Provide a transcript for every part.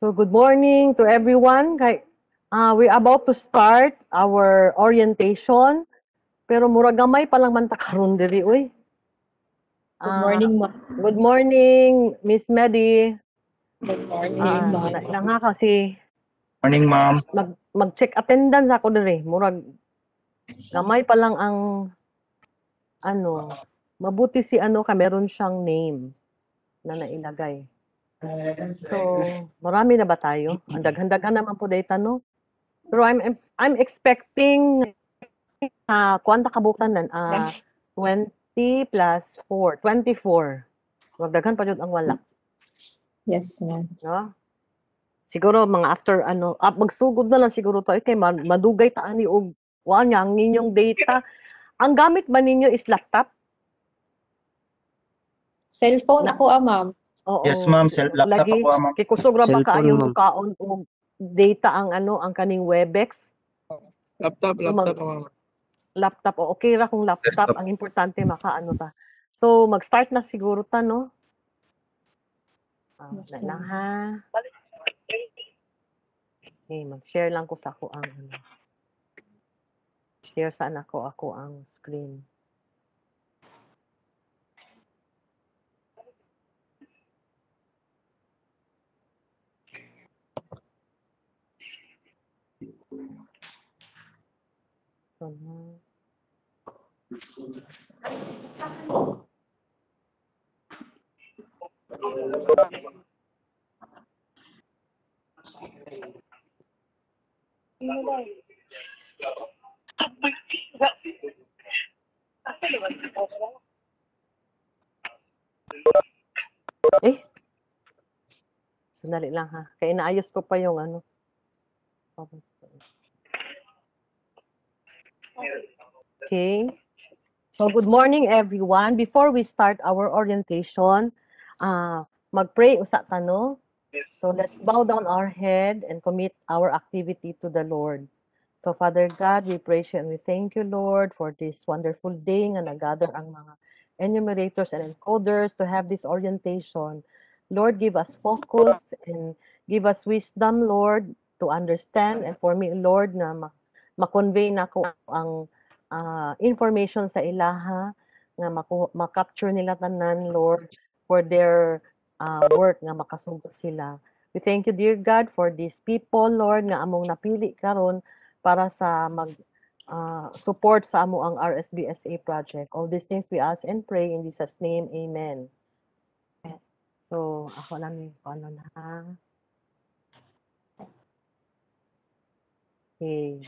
So good morning to everyone. We're about to start our orientation. Pero murag gamay pa lang man ta karon diri uy. Good morning, ma'am. Good morning, Miss Medi. Good morning, ma'am. Lang ha kasi Morning, ma'am. mag-check attendance ako diri. Murag gamay pa lang ang mabuti si meron siyang name na nailagay. So, marami na ba tayo? Ang daghan-daghan naman po data, no? Pero I'm expecting kuanta kabutan 20 plus 4, 24. Magdaghan pa jud ang wala, Yes, ma'am. no? Siguro mga after magsugod na lang siguro to kay madugay ta ani og wa niya ang inyong data. Ang gamit ba ninyo is laptop? Cellphone ako, ma'am. Oo. Yes, ma'am. Laptop Lagi, ako, ma'am. kay kusog ra ba Cellphone, kaayo ma'am. kaon og data ang ang kaning Webex? Laptop, So, ma'am. Laptop o okay ra kung laptop, Desktop. ang importante makaano ta. So mag-start na siguro ta, no? Yes, lang ma'am. ha. Okay, mag-share lang ko sa ako ang share saan ako ang screen. So, sandali lang ha. Kaya inaayos ko pa yung Okay. So good morning everyone. Before we start our orientation, mag-pray usa ta, no? So let's bow down our head and commit our activity to the Lord. So Father God, we praise you and we thank you, Lord, for this wonderful day nga nagather ang mga enumerators and encoders to have this orientation. Lord, give us focus and give us wisdom, Lord, to understand, and for me, Lord, na ma-convey na ko ang information sa ilaha nga ma-capture nila tanan, Lord, for their work nga makasugot sila. We thank you, dear God, for these people, Lord, nga among napili karon para sa support sa amo ang RSBSA project. All these things we ask and pray in Jesus' name. Amen. So, ako lang paano na. Okay.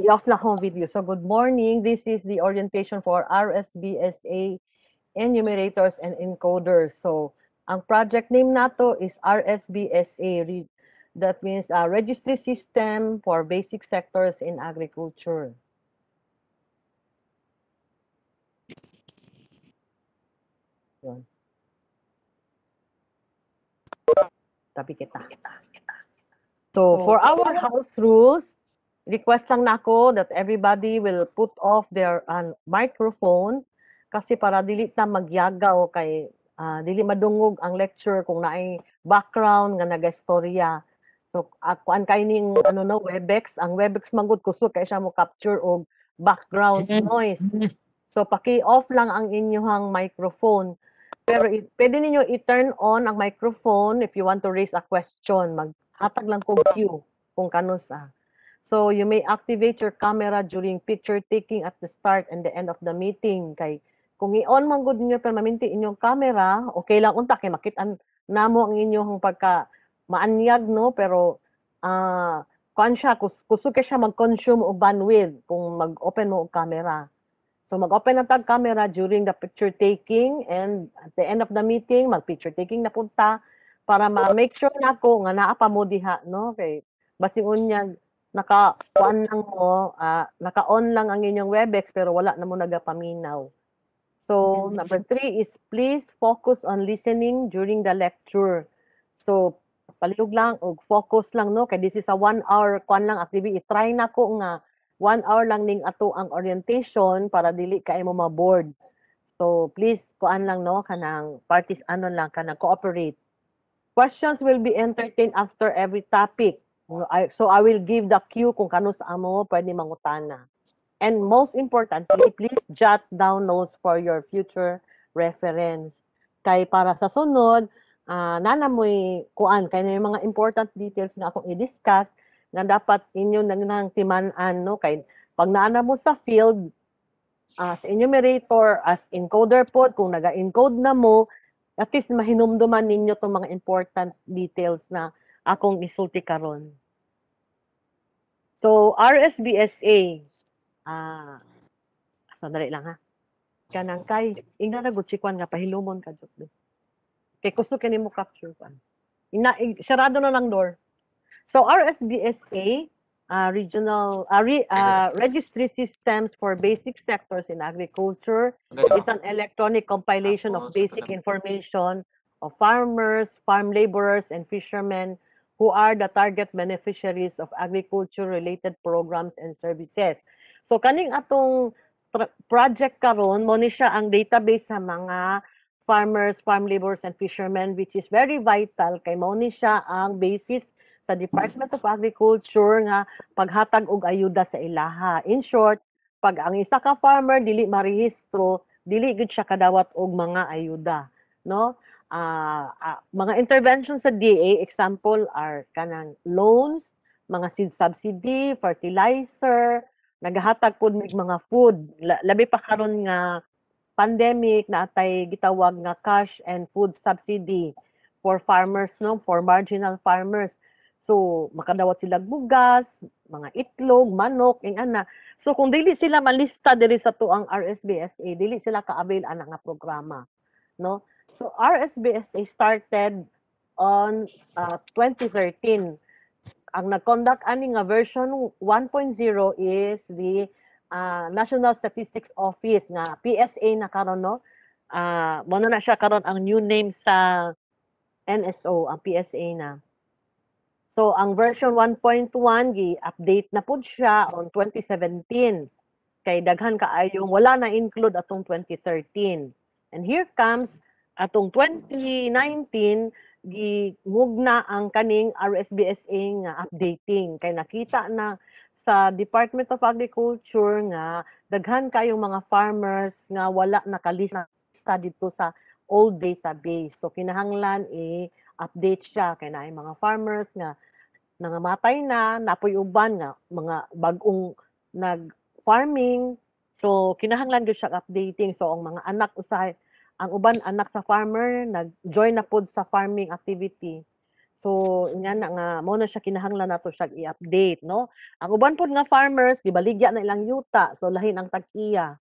I-off na akong video. So, good morning. This is the orientation for RSBSA enumerators and encoders. So, ang project name nato is RSBSA. That means Registry System for Basic Sectors in Agriculture. Yun. Tabi kita. So, for our house rules, request lang nako that everybody will put off their microphone kasi para dili ta magyagaw kay dili madungog ang lecture kung naay background nga nagastorya. So kuan kay ning Webex, ang Webex magud kusog kay siya mo capture og background noise. So paki-off lang ang inyong microphone. Pero pwede ninyo i-turn on ang microphone if you want to raise a question. Maghatag lang ko cue kung kanus So you may activate your camera during picture taking at the start and the end of the meeting. Kay kung i-on man gud niyo permanente inyong camera, okay lang unta kay makit-an namo ang inyong pagka maanyag, no, pero kuan siya kusog kay siya mag-consume og bandwidth kung mag-open mo og camera. So mag-open na tag camera during the picture taking, and at the end of the meeting mag-picture taking na punta para ma-make sure nako nga naa pa mo diha, no, kay basing unya naka-on lang mo, naka-on lang ang inyong Webex pero wala na mo nagapaminaw. So, number 3 is please focus on listening during the lecture. So, palihog lang og focus lang, no, kay this is a 1 hour kuan lang activity. I-try na ko nga 1 hour lang ning ato ang orientation para dili kay mo ma-board. So, please kuan lang, no, kanang parties lang kanang cooperate. questions will be entertained after every topic. So I will give the cue kung kano sa amo pwede mangutana. And most importantly, please jot down notes for your future reference. Kay para sa sunod, nana mo'y kuan, kay may mga important details na akong i-discuss na dapat inyo nang timan-an, no? Kay pag naana mo sa field, as enumerator, as encoder po, kung naga-encode na mo, at least mahinumduman ninyo itong mga important details na akong isulti karon. So, RSBSA, sandali lang ha. Kanang kay, ingna na good si Kwan nga, pahilumon ka, Jok. Kay gusto kini mo capture pa. Sarado na lang door. So, RSBSA, Registry Systems for Basic Sectors in Agriculture, is an electronic compilation of basic information of farmers, farm laborers, and fishermen who are the target beneficiaries of agriculture-related programs and services. So, kaning atong project karon mo ni siya ang database sa mga farmers, farm laborers, and fishermen, which is very vital kay mo ni siya ang basis sa Department of Agriculture nga paghatag og ayuda sa ilaha. In short, pag ang isa ka farmer dili marehistro, dili gid siya kadawat og mga ayuda, no? Mga interventions sa DA, example are kanang loans, mga seed subsidy, fertilizer, nagahatag pud mig mga food, labi pa karon nga pandemic na atay gitawag nga cash and food subsidy for farmers, no, for marginal farmers. So makadawat sila bugas, mga itlog, manok, ana. So kung dili sila malista diri sa tuang RSBSA, dili sila ka-avail ana nga programa, no? So RSBSA started on 2013. Ang nag-conduct ani nga version 1.0 is the National Statistics Office nga PSA na karon, no? Mo na siya karon ang new name sa NSO, ang PSA na. So ang version 1.1 gi-update na pud siya on 2017. Kay daghan kaayong wala na include atong 2013. And here comes atong 2019 gimugna ang kaning RSBSA nga updating kay nakita na sa Department of Agriculture nga daghan kayong mga farmers nga wala nakalista dito sa old database. So kinahanglan i-update siya kay naay mga farmers nga nangamatay na, napoy uban nga mga bag-ong nag-farming. So kinahanglan gyud siya updating. So ang mga anak usahay, ang uban anak sa farmer nag-join na pod sa farming activity. So nga mo na siya kinahanglan nato siya i-update, no? Ang uban pod nga farmers gibaligya na ilang yuta, so lahin ang tag-iya.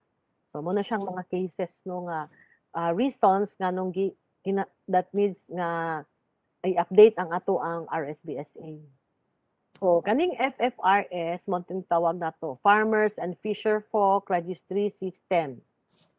So mo na siyang mga cases, no, nga reasons nga nung that needs nga i-update ang ato ang RSBSA. So kaning FFRS mo tawag nato, Farmers and Fisherfolk Registry System,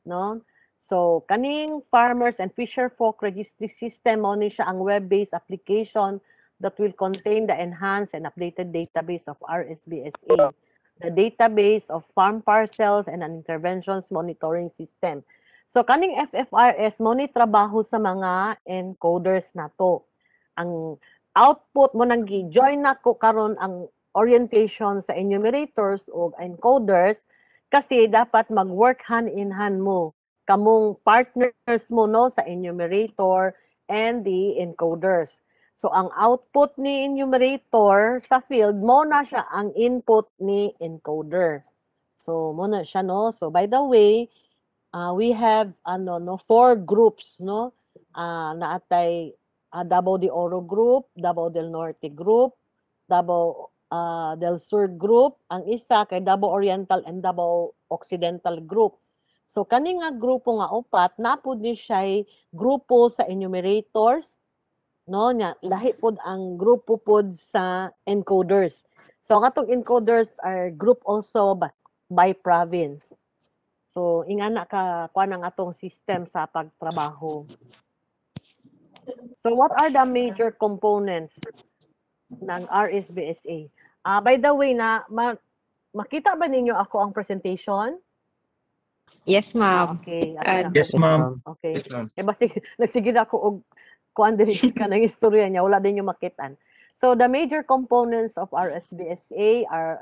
no? So, kaning Farmers and Fisherfolk Registry System, mo ni siya ang web-based application that will contain the enhanced and updated database of RSBSA, the database of farm parcels and an interventions monitoring system. So, kaning FFRS, mo ni trabaho sa mga encoders na to. Ang output mo nang gi-join na ko karon ang orientation sa enumerators o encoders kasi dapat mag-work hand in hand mo kamong partners mo, no, sa enumerator and the encoders. So ang output ni enumerator sa field mo na siya ang input ni encoder. So mo na siya, no. So by the way, we have 4 groups, no, na atay Davao de Oro group, Davao del Norte group, Davao del Sur group, ang isa kay Davao Oriental and Davao Occidental group. So kani nga grupo nga upat napud ni siya grupo sa enumerators, no, nya lahi pod ang grupo pod sa encoders. So ang atong encoders are group also by province. So ingana ka kuan ang atong system sa pagtrabaho. So what are the major components ng RSBSA? By the way, makita ba ninyo ako ang presentation? Yes, ma'am. Okay. Yes, ma'am. Okay. Yes, ma'am. Basi nagsigid ako og kuan din ka ng istorya niya, wala din yung makitan. So the major components of our SBSA are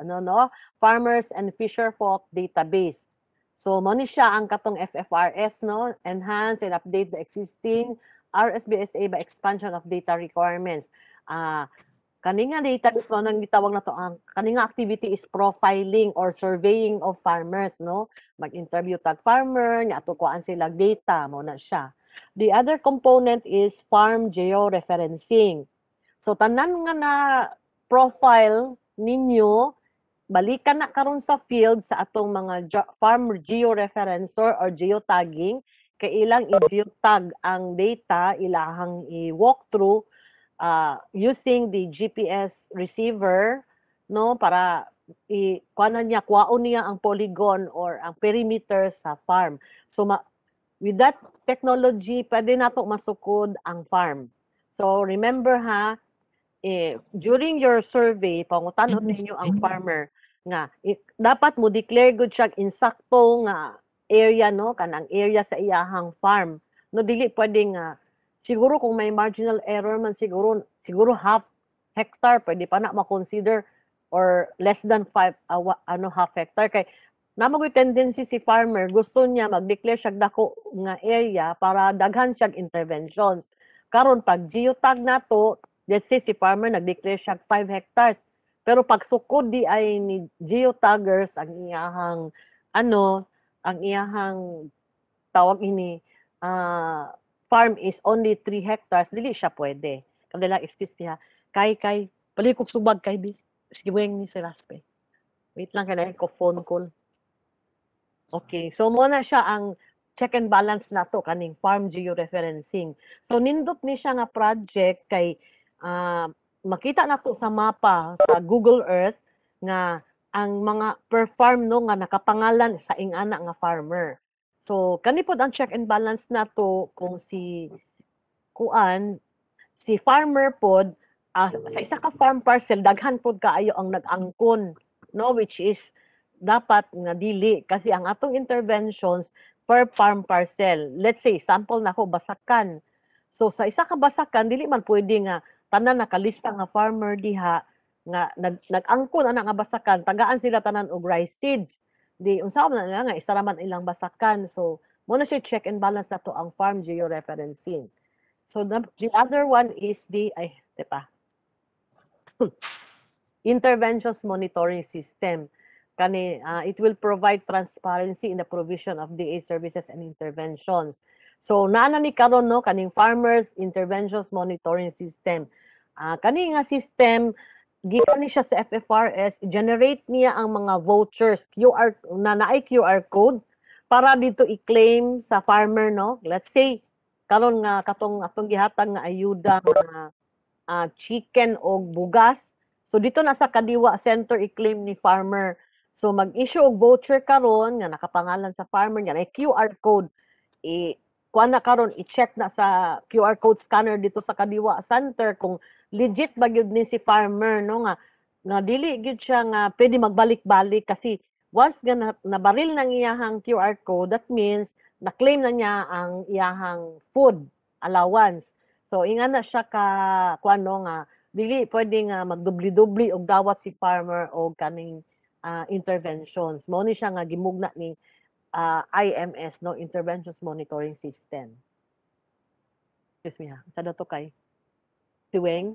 farmers and fisher folk database. So mo ni siya ang katong FFRS enhance and update the existing RSBSA by expansion of data requirements. Kani nga database mo nang gitawag na to ang kani nga activity is profiling or surveying of farmers mag-interview tag farmer nya ato kuan sila data mo na siya. The other component is farm georeferencing. So tanan nga na profile ninyo balikan na karon sa field sa atong mga farm georeferencer or geotagging kay ilang i-geotag ang data ilahang i-walk through using the GPS receiver para kuanan niya kuwaon niya ang polygon or ang perimeter sa farm. So with that technology pwede nato masukod ang farm. So remember during your survey pangutan-on ninyo ang farmer nga dapat mo declare good siya insakto nga area kanang area sa iyahang farm. Dili pwede nga siguro kung may marginal error man siguro half hectare pwede pa na ma-consider or less than half hectare kay namagoy tendency si farmer gusto niya mag-declare siya dako nga area para daghan siya interventions. Karon pag geotag nato, let's say si farmer nag-declare siya 5 hectares pero pag sukod di ay ni geotaggers ang iyahang tawag ini farm is only 3 hectares, dili siya pwede. Kanila excuse niya, kay palikog subag kay bi. Sige ni si Raspe. Wait lang kaya ko phone call. Okay, so muna siya ang check and balance nato kaning farm georeferencing. So nindot ni siya nga project kay makita nato sa mapa sa Google Earth nga ang mga per farm nga nakapangalan sa ingana nga farmer. So kani pod ang check and balance nato kung si farmer pod sa isa ka farm parcel daghan pod kaayo ang nag-angkon which is dapat nga dili kasi ang atong interventions per farm parcel. Let's say sample nako Basakan. So sa isa ka Basakan dili man pwede nga tanan nakalista nga farmer diha nga nag-angkon ana nga Basakan tagaan sila tanan og rice seeds. Di unsa man na nga isa ra man ilang Basakan. So mo na siya check and balance nato ang farm georeferencing. So the other one is interventions monitoring system. It will provide transparency in the provision of DA services and interventions. So naana ni karon kaning farmers interventions monitoring system. Kani nga system gikan ni siya sa FFRS, generate niya ang mga vouchers, naay QR code para dito i-claim sa farmer Let's say karon nga katong atong gihatag nga ayuda nga chicken o bugas. So dito na sa Kadiwa Center i-claim ni farmer. So mag-issue og voucher karon nga nakapangalan sa farmer nga may QR code. Kuan na karon i-check na sa QR code scanner dito sa Kadiwa Center kung legit ba gyud ni si farmer nga dili gyud siya nga pwede magbalik-balik kasi once nga nabaril nang iyahang QR code that means na-claim na niya ang iyahang food allowance. So ingan na siya ka nga dili pwede nga magdubli-dubli og dawat si farmer og kaning interventions. Mao ni siya nga gimugna ni IMS Interventions Monitoring System. Excuse me sa dato kay Tiweng.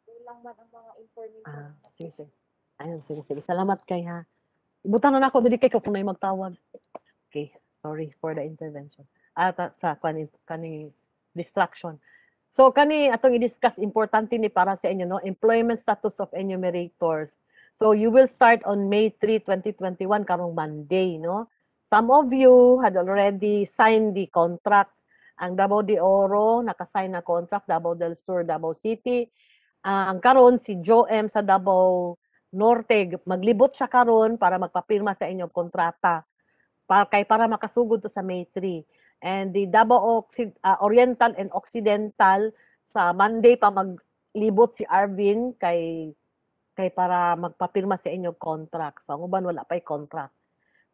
Kulang man ang mga information. Sige. Ayun, sige. Salamat kay ha. Ibutan na ako dili kay kung nay magtawag. Okay, sorry for the intervention. Sa kani distraction. So kani atong i-discuss importante ni para sa inyo employment status of enumerators. So you will start on May 3, 2021 karong Monday Some of you had already signed the contract. Ang Davao de Oro naka-sign na contract, Davao del Sur, Davao City. Ang karon si Joem sa Davao Norte maglibot siya karon para magpapirma sa inyong kontrata para makasugod to sa May 3. And the Davao Oriental and Occidental sa Monday pa maglibot si Arvin kay para magpapirma sa inyong contract. So ang uban wala pa'y contract.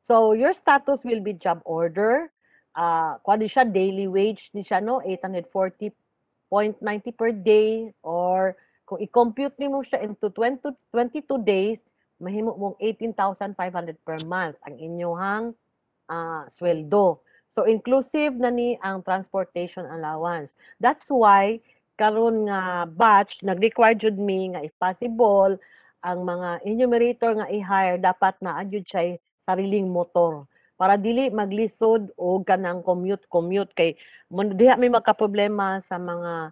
So your status will be job order. kuan di siya daily wage ni siya no 840.90 per day, or kung i-compute nimo siya into 22 days, mahimo mong 18,500 per month ang inyong sweldo. So inclusive na ni ang transportation allowance. That's why karon nga batch nag-require jud mi nga if possible ang mga enumerator nga i-hire dapat na adjud siya sariling motor para dili maglisod og kanang commute kay diha may magka-problema sa mga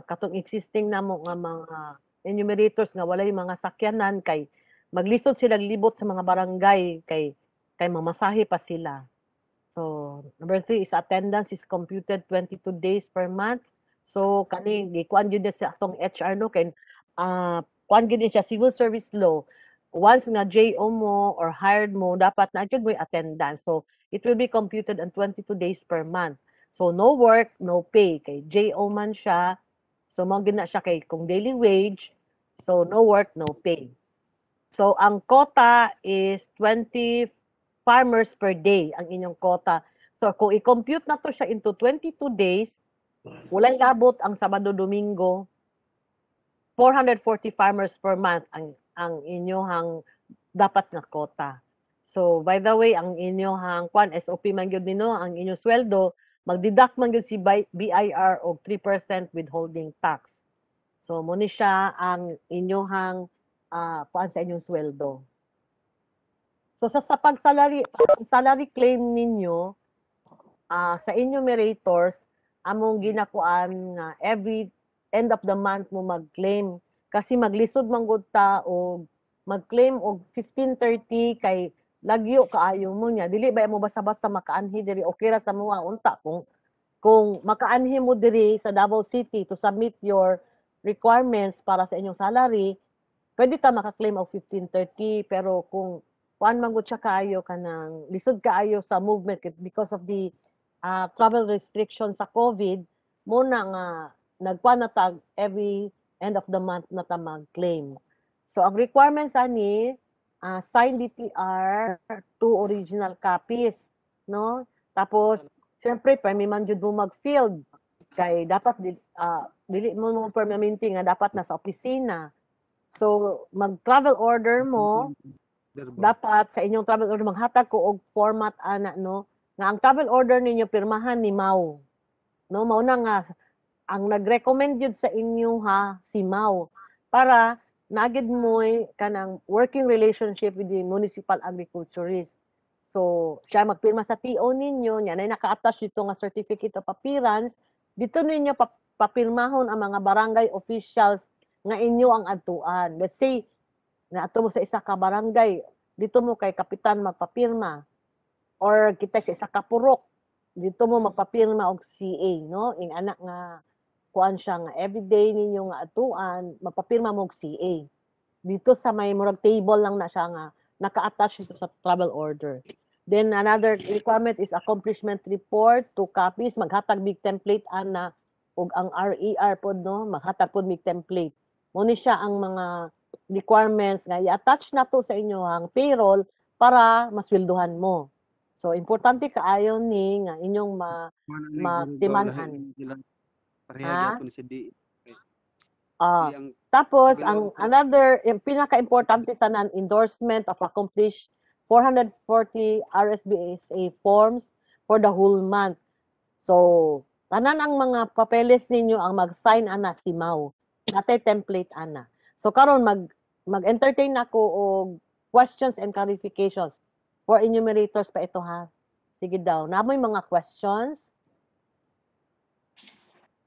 katong existing namo nga mga enumerators nga walay mga sakyanan kay maglisod sila libot sa mga barangay kay mamasahe pa sila. So, number 3 is attendance is computed 22 days per month. So, kani gikuan gyud sa atong HR no kay kuan gyud siya civil service law. Once nga JO mo or hired mo, dapat na gyud mo attendance. So, it will be computed on 22 days per month. So, no work, no pay. Kay JO man siya. So, mao gyud na siya kay kung daily wage. So, no work, no pay. So, ang quota is 20 farmers per day ang inyong quota. So, kung i-compute na to siya into 22 days, walay labot ang Sabado, Domingo, 440 farmers per month ang inyong dapat na quota. So, by the way, ang inyong kwan, SOP man gyud nino, ang inyong sweldo, magdeduct man gyud si BIR og 3% withholding tax. So, mo ni siya ang inyong kuan sa inyong sweldo. So sa salary claim ninyo sa enumerators among ginakuan nga every end of the month mo mag-claim kasi maglisod man gud ta og mag-claim og 1530 kay lagyo kaayo mo niya dili ba mo basta-basta makaanhi diri okay ra sa mga unta kung makaanhi mo diri sa Davao City to submit your requirements para sa inyong salary pwede ta maka-claim og 1530 pero kung kuan man gud siya kaayo kanang lisod kaayo sa movement because of the travel restrictions sa COVID mo na nga nagkuan na tag every end of the month na ta mag-claim. So ang requirements ani signed DTR, 2 original copies, no? Tapos syempre permi man jud mo mag-field kay dapat dili mo permanente nga dapat nasa opisina. So mag-travel order mo dapat sa inyong travel order maghatag ko og format ana no nga ang travel order ninyo pirmahan ni Mau no mao na nga ang nag-recommend jud sa inyo si Mau para nagid mo kanang working relationship with the municipal agriculturist so siya magpirma sa TO ninyo nya na naka-attach dito nga certificate of appearance dito ninyo papirmahon ang mga barangay officials nga inyo ang adtuan let's say na ato mo sa isa ka barangay, dito mo kay kapitan magpapirma. Or kita sa isa ka purok, dito mo magpapirma og CA, no? Ing anak nga kuan siya nga everyday ninyo nga atuan, magpapirma mo og CA. Dito sa may murag table lang na siya nga naka-attach ito sa travel order. Then another requirement is accomplishment report, 2 copies, maghatag big template ana og ang RER pod no, maghatag pod big template. Mo ni siya ang mga requirements nga i-attach na to sa inyo ang payroll para masweldohan mo. So importante kaayo ni nga inyong magtimanan. Tapos ang another pinaka-importante sa endorsement of accomplished 440 RSBSA forms for the whole month. So tanan ang mga papeles ninyo ang mag-sign ana si Mau. Natay template ana. So karon mag-entertain ako og questions and clarifications for enumerators pa ito ha. Sige daw. Namoy mga questions?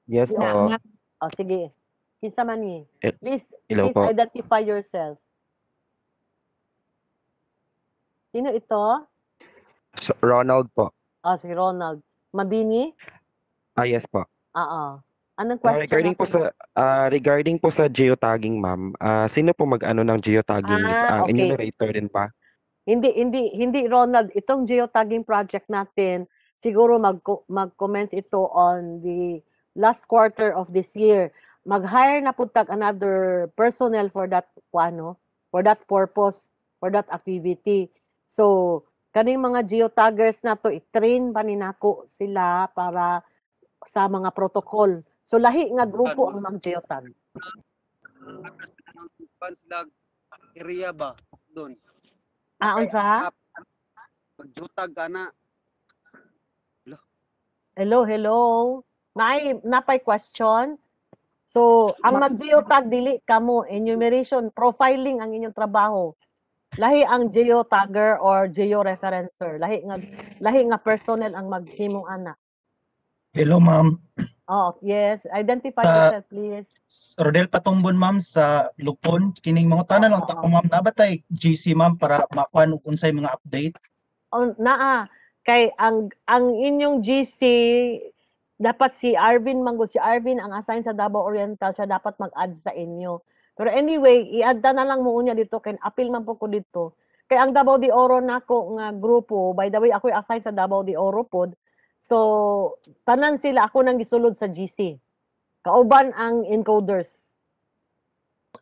Yes po. Oh, sige. Kinsa man ni? Please po. identify yourself. Sino ito? Ronald po. Oh, si Ronald. Mabini? Yes po. Oo. Anong question? Regarding po sa geotagging, ma'am, sino po mag-ano ng geotagging? Okay. Enumerator din pa? Hindi Ronald, itong geotagging project natin, siguro mag-commence ito on the last quarter of this year. Mag-hire na po another personnel for that for that purpose, for that activity. So, kaning mga geotaggers na to i-train pa ni nako sila para sa mga protocol. So lahi nga grupo ang mag-geotag. Panslag area ba doon? Unsa? Magjutag ka na. Hello. Napay question. So, ang mag-geotag dili kamo enumeration, profiling ang inyong trabaho. Lahi ang geotagger or georeferencer. Lahi nga personnel ang maghimong ana. Hello, ma'am. Oh, yes. Identify Sa- yourself, please. Rodel Patumbon, ma'am, sa Lupon. Kining mga tanan lang tako, ma'am. Nabatay GC, ma'am, para makuha unsay mga update. Kay ang inyong GC dapat si Arvin ang assign sa Davao Oriental, siya dapat mag-add sa inyo. Pero anyway, i-add na lang mo unya dito kay appeal man po ko dito. Kay ang Davao de Oro nako nga grupo, by the way ako assign sa Davao de Oro pod. So tanan sila ako nang gisulod sa GC. Kauban ang encoders.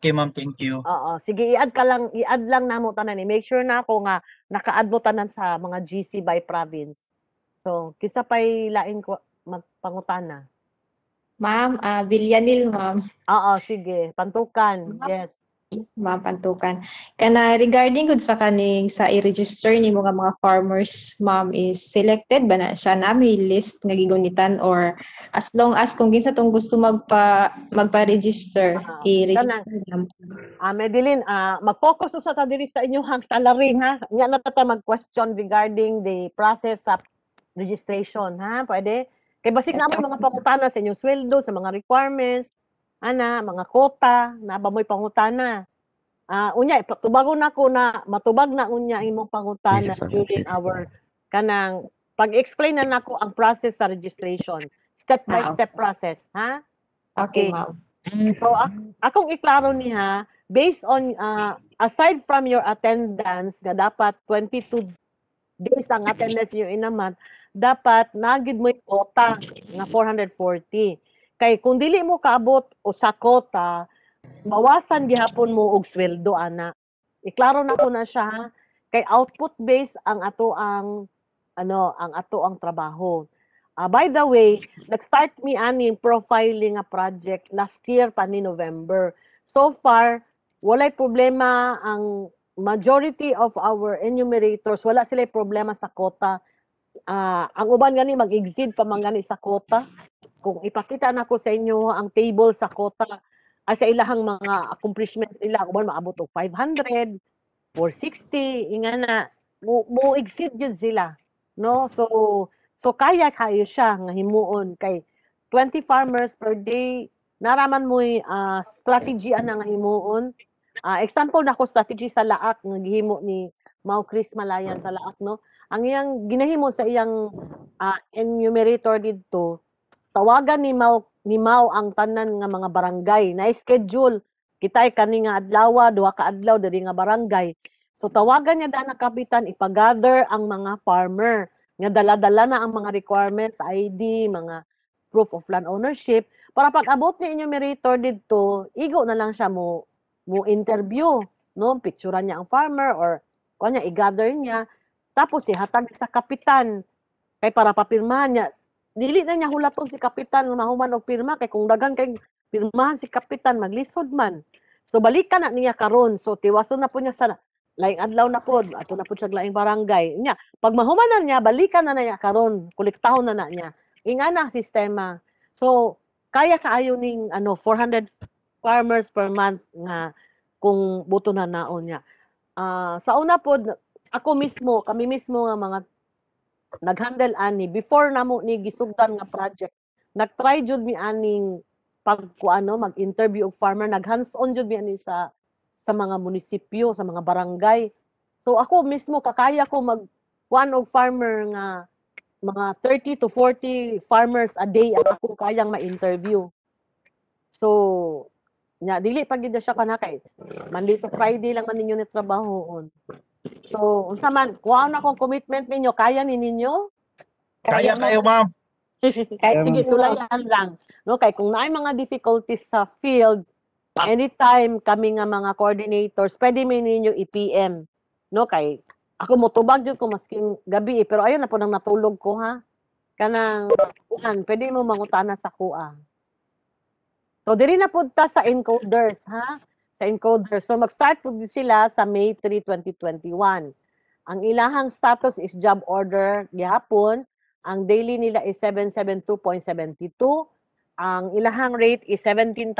Okay, ma'am. Thank you. Oo, sige i-add lang namo tanan ni. Make sure na ako nga naka-add mo tanan sa mga GC by province. So, kisa pay lain ko magpangutana. Ma'am, Villanil, ma'am. Oo, sige, pantukan. Yes. Ma'am, pantukan. Kana regarding gud sa kaning sa i-register ni mga farmers, ma'am, is selected ba na siya na may list nga gigunitan or as long as kung kinsa tong gusto magpa-register, i-register niya. Medellin, mag-focus sa ta diri sa inyong salary ha. Nya na ta mag-question regarding the process of registration ha. Pwede? Kay basig na mga pangutana sa inyong sweldo, sa mga requirements, mga quota, na ba mo'y pangutana. Unya, tubago na ko na, matubag na unya imong pangutana during our kanang pag-explain na nako ang process sa registration. Step by step process, ha? Okay, ma'am. So, akong iklaro niya, based on, aside from your attendance, na dapat 22 days ang attendance nyo in a month, dapat nagid mo yung quota nga 440. Kay kung dili mo kaabot o sa quota, bawasan gihapon mo og sweldo ana. Iklaro na ko na siya ha. Kay output based ang ato ang trabaho. By the way, nag-start mi ani profiling nga project last year pa ni November. So far, walay problema ang majority of our enumerators, wala sila problema sa quota. Ang uban gani mag-exceed pa man gani sa quota. Kung ipakita na ko sa inyo ang table sa quota, sa ilahang mga accomplishments nila, uban maabot og 500, 460, ingana mo exceed yun sila, no? So kaya kayo siya nga himuon kay 20 farmers per day, naraman mo strategy ana nga himuon. Example nako strategy sa Laak nga gihimo ni Mao Chris Malayan sa Laak, no? Ang iyang ginahimo sa iyang enumerator didto, tawagan ni Mao ang tanan nga mga barangay na schedule kitay kani nga adlaw, duha ka adlaw diri nga barangay. So tawagan niya daan kapitan ipagather ang mga farmer nga dala-dala na ang mga requirements, ID, mga proof of land ownership para pag abot ni enumerator didto, igo na lang siya mo interview, no? Picturean niya ang farmer or kanya i-gather niya tapos ihatag sa kapitan kay para papirmahan niya. Dili na niya hulaton si kapitan nga mahuman og pirma kay kung daghan kay pirmahan si kapitan maglisod man. So balikan na niya karon. So tiwason na po niya sa laing adlaw na pod, ato na pod sa laing barangay. Nya, pag mahumanan niya balikan na niya karon, kolektahon na niya. Ingana ang sistema. So kaya kaayo ning 400 farmers per month nga kung buto na naon niya. Sa una pod kami mismo nga mga nag-handle ani before namo ni gisugdan nga project. Nag-try jud mi aning mag-interview og farmer, nag-hands-on jud mi ani sa mga munisipyo, sa mga barangay. So ako mismo kakaya ko mag-kuan og farmer nga mga 30 to 40 farmers a day ang ako kayang ma-interview. So dili pa gid siya kana kay Monday to Friday lang man ninyo ni trabahoon. So, unsa man, kuha na akong commitment ninyo, kaya ni ninyo? Kaya kayo, ma'am. Sige, sulayan lang. No, kay kung naay mga difficulties sa field, anytime kami nga mga coordinators, pwede mi ninyo i-PM. No, kay Ako motubag jud ko masking gabi pero ayun na po nang natulog ko ha. Kanang kuan, pwede mo mangutana sa kuha. So diri na pud ta sa encoders ha. Sa encoders. So mag-start pud sila sa May 3, 2021. Ang ilahang status is job order gihapon. Ang daily nila is 772.72. Ang ilahang rate is 17,000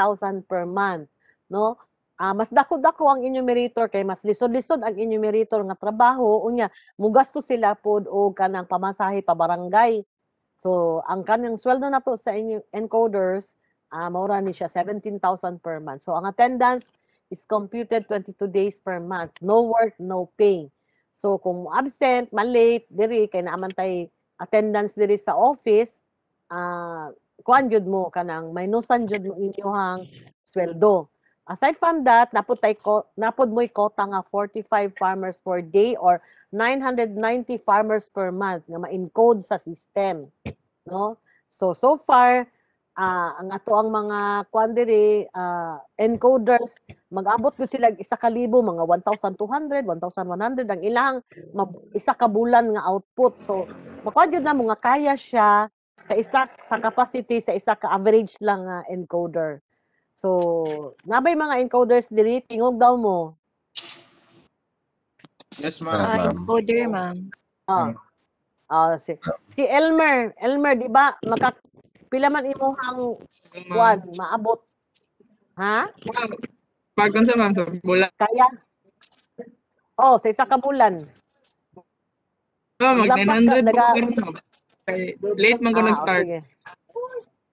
per month, no? Mas dako-dako ang enumerator kay mas lisod-lisod ang enumerator nga trabaho unya mugasto sila pod og kanang pamasahe pa barangay. So ang kanang sweldo na to sa encoders maura ni siya 17,000 per month. So ang attendance is computed 22 days per month. No work, no pay. So kung absent, malate diri kay naaman tay attendance diri sa office, kuan jud mo kanang minusan jud mo inyong sweldo. Aside from that, napod mo'y kota nga 45 farmers per day or 990 farmers per month nga ma-encode sa system, no? So far, ang ato ang mga kuan diri encoders mag-abot ko sila isa ka libo mga 1,200, 1,100 ang ilang isa ka bulan nga output. So makuha jud na mo nga kaya siya sa capacity sa isa ka average lang nga encoder. So, nabay mga encoders diri, tingog daw mo. Yes, ma'am. Encoder, ma'am. Si Elmer, di ba pila man imong kuan maabot? Ha? Pag unsa ma'am sa bulan? Kaya? Sa isa ka bulan. Mag 900 kay late man ko nag-start. Sige.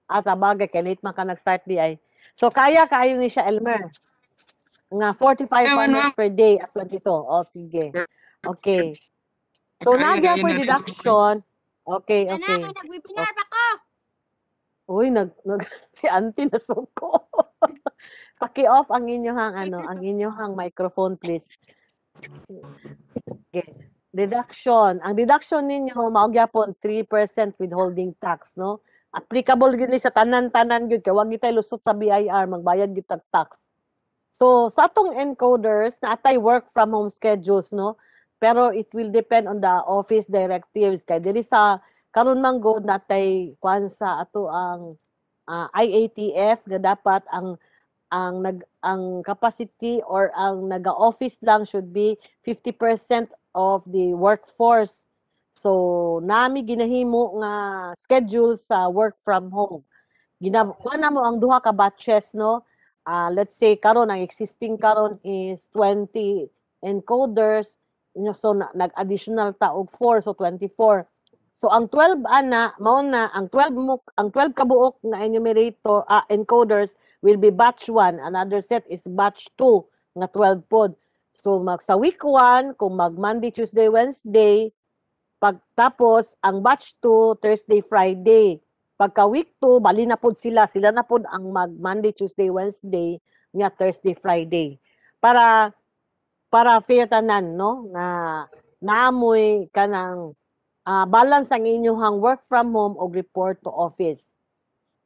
Sabagay kay late man ka nag-start di ay. So kaya kayo ni siya Elmer. Nga 45 farmers per day at 22. Sige. Okay. So nagya po deduction. Okay. Nag-webinar pa ko. Uy, si auntie nasuko. Paki-off ang inyong microphone please. Okay. Deduction. Ang deduction ninyo mao gyapon 3% withholding tax, no? Applicable gyud sa tanan-tanan gyud kay wag gitay lusot sa BIR magbayad gyud tag tax. So sa atong encoders na atay work from home schedules, no? Pero it will depend on the office directives kay diri sa karon man gud natay kuan sa ato ang IATF nga dapat ang capacity or ang naga-office lang should be 50% of the workforce. So, nami ginahimo nga schedule sa work from home. Ginawa na mo ang duha ka batches, no? Let's say karon ang existing karon is 20 encoders, so nag-additional ta og 4 so 24. So ang 12 mao na ang 12 kabuok nga enumerator encoders will be batch 1, another set is batch 2 nga 12 pod. So sa week 1 kung mag Monday, Tuesday, Wednesday, pagtapos ang batch 2 Thursday, Friday. Pagka week 2 bali na pod sila na pod ang mag Monday, Tuesday, Wednesday nga Thursday, Friday. Para fair tanan, no, nga naamoy kanang balance ang inyong work from home o report to office.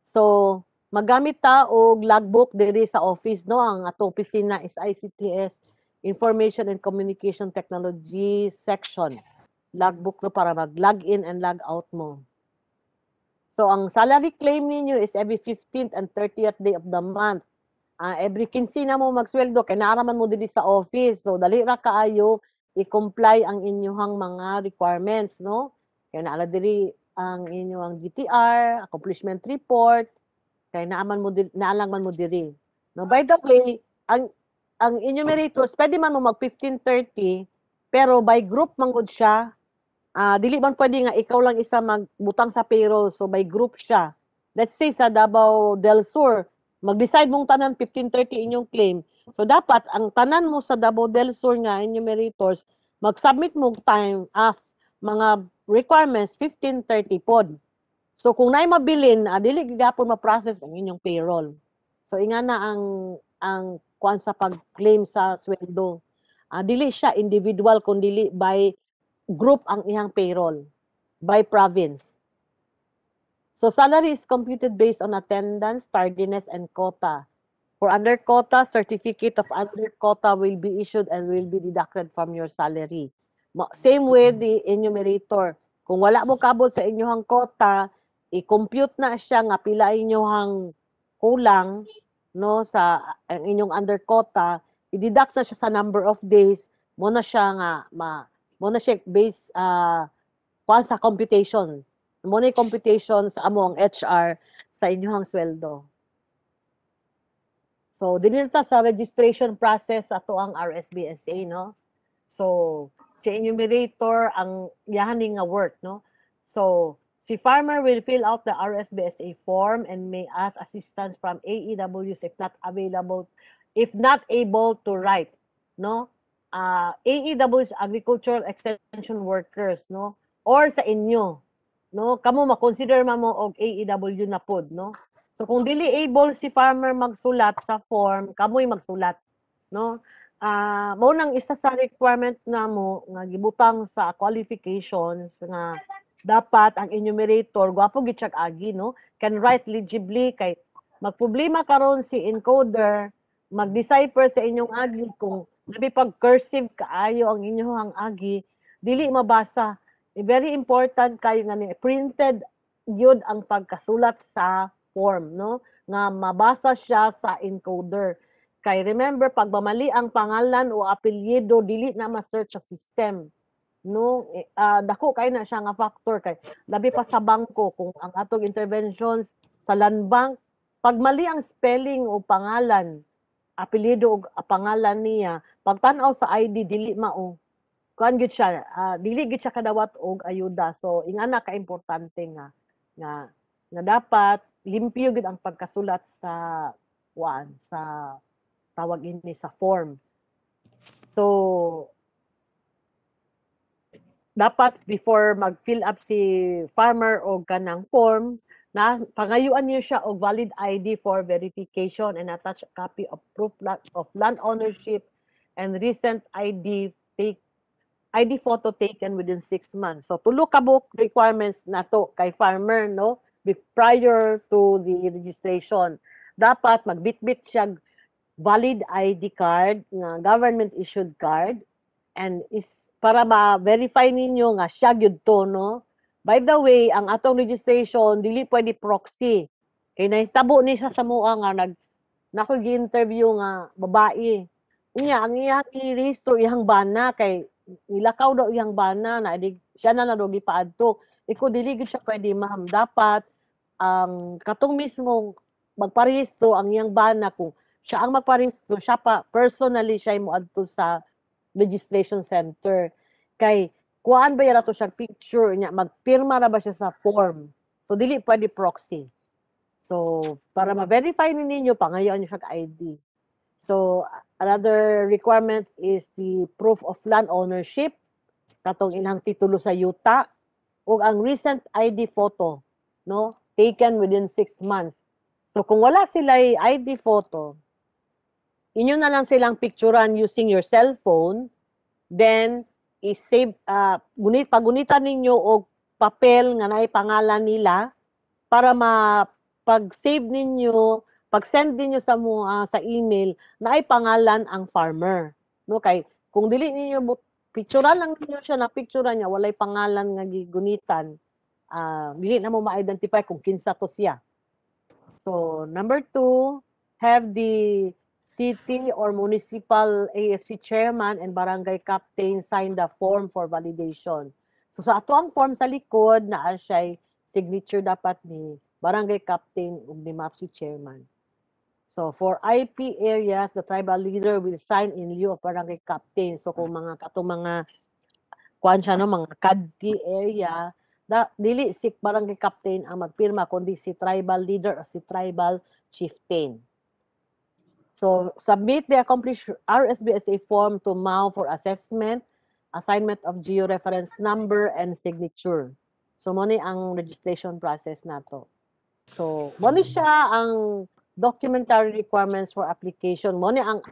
So magamit ta og logbook diri sa office, no? Ang atong opisina is ICTS, Information and Communication Technology section. Logbook no para mag-log in and log out mo. So ang salary claim ninyo is every 15th and 30th day of the month. Every 15 na mo magsweldo kay naaraman mo dili sa office. So dali ra kaayo i-comply ang inyong mga requirements, no? Kay naala diri ang inyong GTR, accomplishment report, kay naalang man mo diri. No, by the way, ang enumerators pwede man mo mag 1530 pero by group man gud siya. Dili man pwede nga ikaw lang isa magbutang sa payroll, so by group siya. Let's say sa Davao del Sur, mag-decide mong tanan 1530 inyong claim. So dapat ang tanan mo sa Davao del Sur nga enumerators, mag-submit mo time mga requirements 1530 pod. So kung naay mabilin, dili gigapon ma-process ang inyong payroll. So ingana ang kuan sa pag-claim sa sweldo. Dili siya individual kundi by group ang iyang payroll by province. So salary is computed based on attendance, tardiness, and quota. For under quota, certificate of under quota will be issued and will be deducted from your salary. Same with the enumerator. Kung wala mo kabot sa inyong kota, i-compute na siya nga pila inyong kulang no sa ang inyong under quota, i-deduct na siya sa number of days, mo na siya nga mo na siya base sa computation. Mo na yung computation sa among HR sa inyong sweldo. So, dinilta sa registration process ato ang RSBSA, no? So, si enumerator ang yahaning nga work, no? So, si farmer will fill out the RSBSA form and may ask assistance from AEWs if not able to write, no? AEWs, agricultural extension workers, no? Or sa inyo, no? Kamo ma-consider mo og AEW na pod, no? So kung dili able si farmer magsulat sa form, kamoy magsulat, no? Mao nang isa sa requirement namo nga gibutang sa qualifications nga dapat ang enumerator gwapo gid siya agi, no? Can write legibly kay magproblema karon si encoder mag-decipher sa inyong agi kung labi pag cursive kaayo ang inyong agi dili mabasa. Very important kayo nga ni printed yun ang pagkasulat sa form, no? Nga mabasa siya sa encoder. Kay remember, pag mamali ang pangalan o apelyido, dili na ma-search sa system. No? Dako kay na siya nga factor. Kay labi pa sa bangko, kung ang atong interventions sa land bank, pag mali ang spelling o pangalan, apelyido o pangalan niya, pagtanaw sa ID, dili mao. Kuan gid siya, dili gid siya kadawat og ayuda. So, ingana ka-importante nga dapat limpyo gid ang pagkasulat sa tawag ini sa form. So dapat before mag-fill up si farmer og kanang form, na pangayuan niyo siya og valid ID for verification and attach a copy of proof of land ownership and recent ID photo taken within 6 months. So tulo ka book requirements nato kay farmer, no? Prior to the registration. Dapat magbitbit siya valid ID card, nga government issued card, and is para ma-verify ninyo nga siya gyud to, no? By the way, ang atong registration dili pwede proxy. Kay nahitabo ni sa mua nga nako gi-interview nga babae. Unya ang iyang i-register iyang bana kay nilakaw daw iyang bana na siya na daw gipaadto. Iko dili gid siya pwede, ma'am. Dapat ang katong mismo magparehistro ang iyang bana, kung siya ang magparehistro, siya pa personally siya mo adto sa registration center. Kay kuan ba yara to siya picture niya, magpirma ra ba siya sa form. So dili pwede proxy. So para ma-verify ninyo pangayon niyo siya ID. So another requirement is the proof of land ownership, katong ilang titulo sa yuta, ug ang recent ID photo, no? Taken within 6 months. So kung wala sila ID photo, inyo na lang silang picturean using your cellphone, then i-save, pagunitan ninyo og papel nga naay pangalan nila para pag-save ninyo, pag-send ninyo sa email naay pangalan ang farmer. No, kay kung dili ninyo picturean lang ninyo siya, na picturean niya walay pangalan nga gigunitan, dili na mo ma-identify kung kinsa to siya. So, number 2, have the city or municipal AFC chairman and barangay captain sign the form for validation. So, sa ato ang form sa likod, naa siya signature dapat ni barangay captain ug ni MAPC chairman. So, for IP areas, the tribal leader will sign in lieu of barangay captain. So, kung mga kuan siya, no, mga CADT area, dili si barangay captain ang magpirma, kundi si tribal leader o si tribal chieftain. So, submit the accomplished RSBSA form to MAU for assessment, assignment of georeference number, and signature. So, mo ni ang registration process nato. So, mo ni siya ang documentary requirements for application. Mo ni ang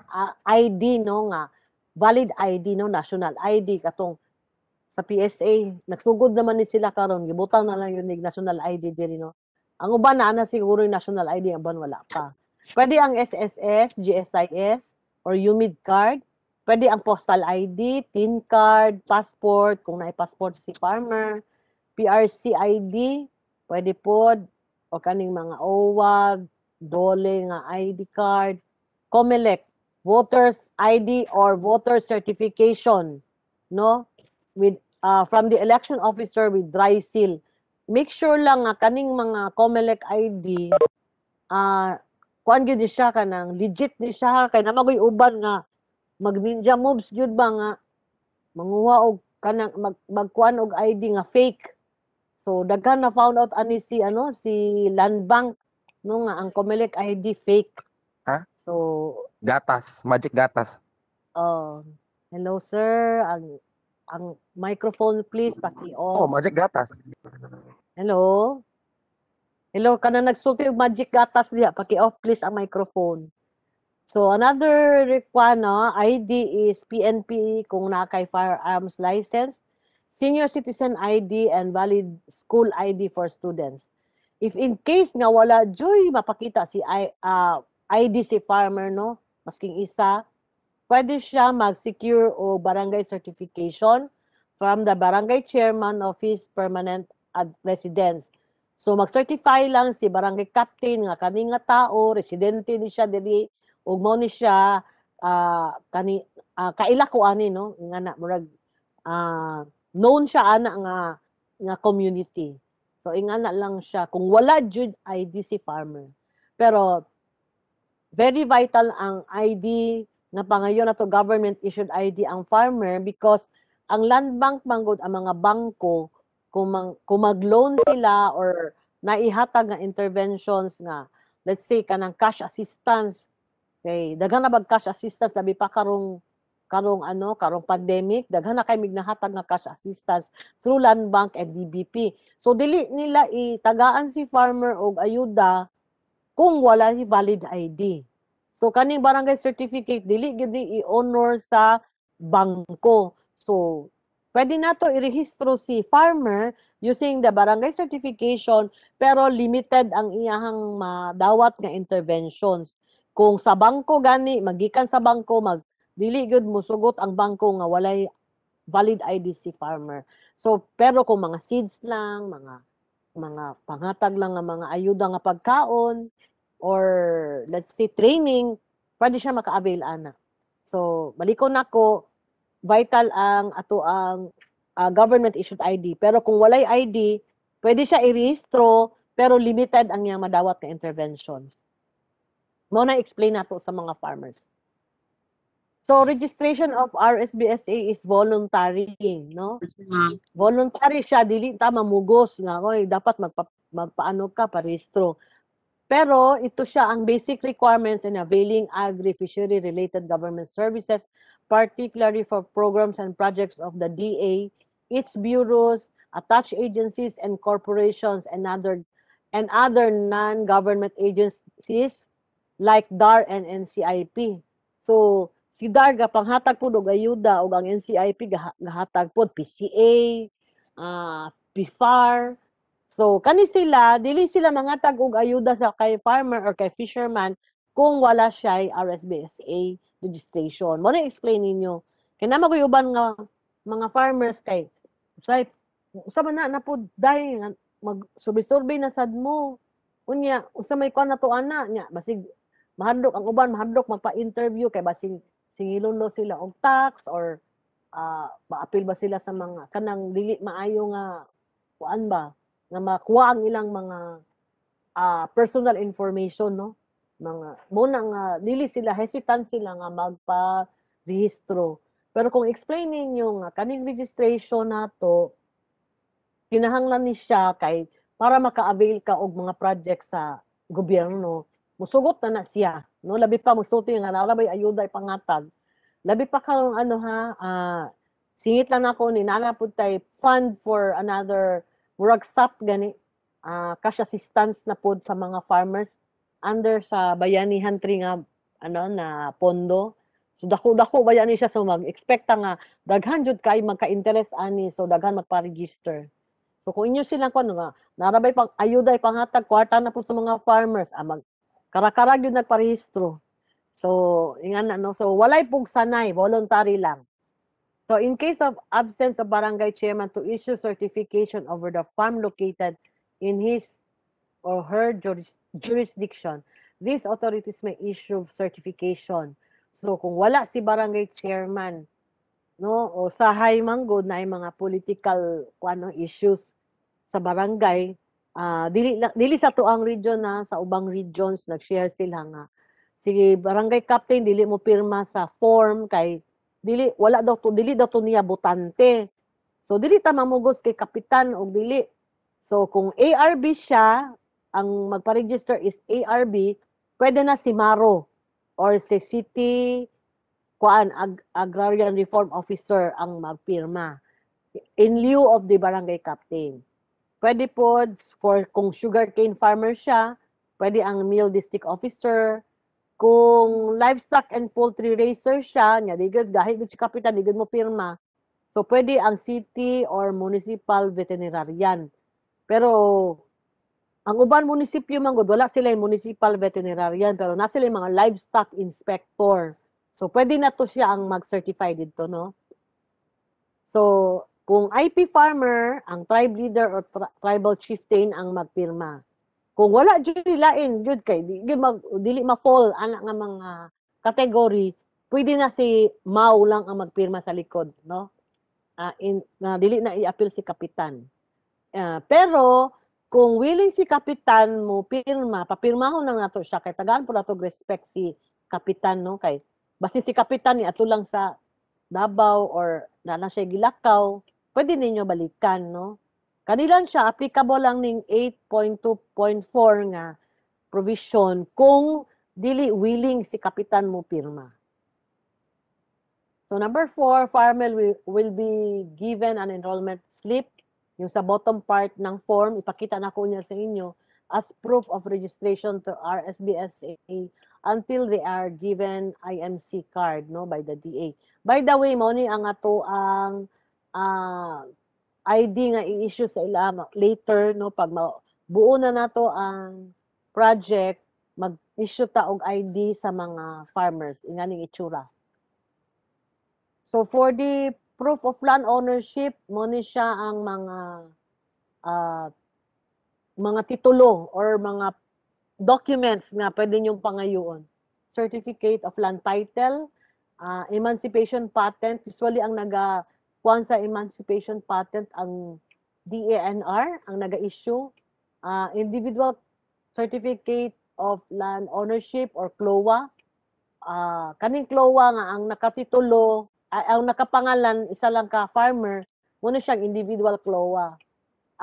ID, no, nga valid ID, no, national ID, katong sa PSA, nagsugod naman ni sila karon, gibutang na lang yung national ID diri, no. Ang uban na siguro yung national ID, ang uban wala pa. Pwede ang SSS, GSIS, or UMID card. pwede ang postal ID, TIN card, passport, kung na-passport si farmer, PRC ID, pwede po, o kaning mga OWAG, DOLE nga ID card, COMELEC, voters ID or voter certification, no? With from the election officer with dry seal. Make sure lang nga kaning mga COMELEC ID kuan gyud ni siya kanang legit ni siya kay namagoy uban nga mag ninja moves gyud ba nga manguha og kanang magkuan og ID nga fake. So daghan na found out ani si si Land Bank no nga ang COMELEC ID fake. Ha? So Gatas, magic gatas. hello sir, ang microphone please Oh, paki-off. magic gatas. Hello. Hello, kanang nagsulti og magic gatas diha, paki-off please ang microphone. So another ID is PNP kung na kay firearms license, senior citizen ID and valid school ID for students. If in case nga wala joy mapakita si ID si farmer no, masking isa, pwede siya mag-secure o barangay certification from the barangay chairman of his permanent residence. So mag-certify lang si barangay captain nga kani nga tao residente ni siya diri ug mao ni siya kaila ko ani no nga na murag known siya ana nga community. So ingana lang siya kung wala jud ID si farmer. Pero very vital ang ID nga pangayon na to government issued ID ang farmer because ang land bank manggod ang mga bangko kung mag-loan sila or naihatag nga interventions nga let's say kanang cash assistance okay daghan na bag cash assistance labi pa karong pandemic daghan na kay mignahatag nga cash assistance through land bank and DBP. So dili nila itagaan si farmer og ayuda kung wala si valid ID. So kaning barangay certificate dili gyud i-honor sa bangko. So pwede na to irehistro si farmer using the barangay certification pero limited ang iyahang madawat nga interventions. Kung sa bangko gani magikan sa bangko dili gyud musugot ang bangko nga walay valid ID si farmer. So pero kung mga seeds lang, mga panghatag lang nga mga ayuda nga pagkaon or let's say training, pwede siya maka-avail ana. So balikon nako vital ang ato ang government issued ID. Pero kung walay ID, pwede siya i-rehistro pero limited ang iyang madawat nga interventions. Mo na explain nato sa mga farmers. So registration of RSBSA is voluntary, no? Voluntary siya, dili ta mamugos nga oy dapat magpaano ka parehistro. Pero ito siya ang basic requirements in availing agri-fishery related government services, particularly for programs and projects of the DA, its bureaus, attached agencies and corporations and other non-government agencies like DAR and NCIP. So si DAR panghatag pud og ayuda ug ang NCIP gahatag pud PCA, PFAR. So kani sila dili sila mangatag og ayuda sa kay farmer or kay fisherman kung wala siya RSBSA registration. Mo na explain ninyo. Kay na maguyoban nga mga farmers kay usa man na pud dai mag-survey na sad mo. Unya usa may kuan nato ana nya basig mahadlok ang uban mahadlok magpa-interview kay basig singilon lo sila og tax or ma-appeal ba sila sa mga kanang dili maayo nga kuan ba nga makuha ang ilang mga personal information no mga muna nga dili sila hesitant sila nga magpa-rehistro. Pero kung explain ninyo nga kaning registration nato kinahanglan ni siya kay para maka-avail ka og mga project sa gobyerno musugot na siya no labi pa musulti nga nalabay ayuda ipangatag labi pa karong singit lang ako ni nana pud tay fund for another murag SAP gani cash assistance na pod sa mga farmers under sa bayanihan tri nga na pondo. So dako bayani siya so mag-expect nga daghan jud kay magka-interest ani so daghan magpa-register. So kung inyo silang kuno nga narabay pang ayuda ipanghatag kwarta na pod sa mga farmers mag kara-kara gyud nagparehistro. So, ingan ano, so walay pug sanay, voluntary lang. So in case of absence of barangay chairman to issue certification over the farm located in his or her jurisdiction, these authorities may issue certification. So kung wala si barangay chairman, no, o sahay manggod na mga political issues sa barangay, dili sa tuang region na sa ubang regions nag-share sila nga si barangay captain dili mo pirma sa form kay dili daw to niya botante. So dili ta mamugos kay kapitan og dili. So kung ARB siya, ang magpa-register is ARB, pwede na si Maro or si City Agrarian Reform Officer ang magpirma in lieu of the barangay captain. Pwede po for kung sugarcane farmer siya, pwede ang meal district officer. Kung livestock and poultry raiser siya, nya digid dahil si kapitan digid mo pirma. So pwede ang city or municipal veterinarian. Pero ang uban munisipyo man gud wala sila yung municipal veterinarian pero na sila yung mga livestock inspector. So pwede na to siya ang mag-certify dito, no? So kung IP farmer, ang tribe leader or tribal chieftain ang magpirma. Kung wala jud lain jud kay dili ma-fall ana nga mga category, pwede na si Mau lang ang magpirma sa likod, no? Dili na i-appeal si kapitan. Pero kung willing si kapitan mo pirma, papirmahon na nato siya kay tagaan po nato respect si kapitan, no? Kay basi si kapitan ni ato lang sa Davao or na siya gilakaw, pwede ninyo balikan, no? Kanilang siya, applicable lang ning 8.2.4 nga provision kung dili willing si kapitan mo pirma. So number 4, farmer will be given an enrollment slip. Yung sa bottom part ng form, ipakita na ko niya sa inyo as proof of registration to RSBSA until they are given IMC card, no, by the DA. By the way, mo ni ang ato ang ID nga i-issue sa ila later, no, pag buo na nato ang project, mag-issue ta og ID sa mga farmers inganing itsura. So for the proof of land ownership, mo ni siya ang mga titulo or mga documents nga pwede niyong pangayoon. Certificate of land title, emancipation patent, usually ang kuan sa emancipation patent ang DANR ang naga-issue, individual certificate of land ownership or CLOA. Kaning CLOA nga ang nakatitulo, ang nakapangalan isa lang ka farmer, muna siyang individual CLOA.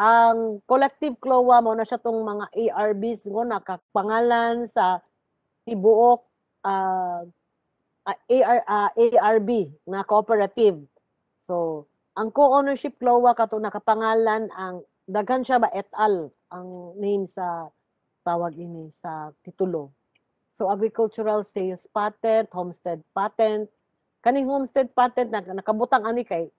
Ang collective CLOA mo na siya tong mga ARBs ngo nakapangalan sa tibuok ARB na cooperative. So, ang co-ownership CLOA kato nakapangalan ang daghan siya ba et al ang name sa tawag ini sa titulo. So, agricultural sales patent, homestead patent. Kaning homestead patent nakabutang ani kay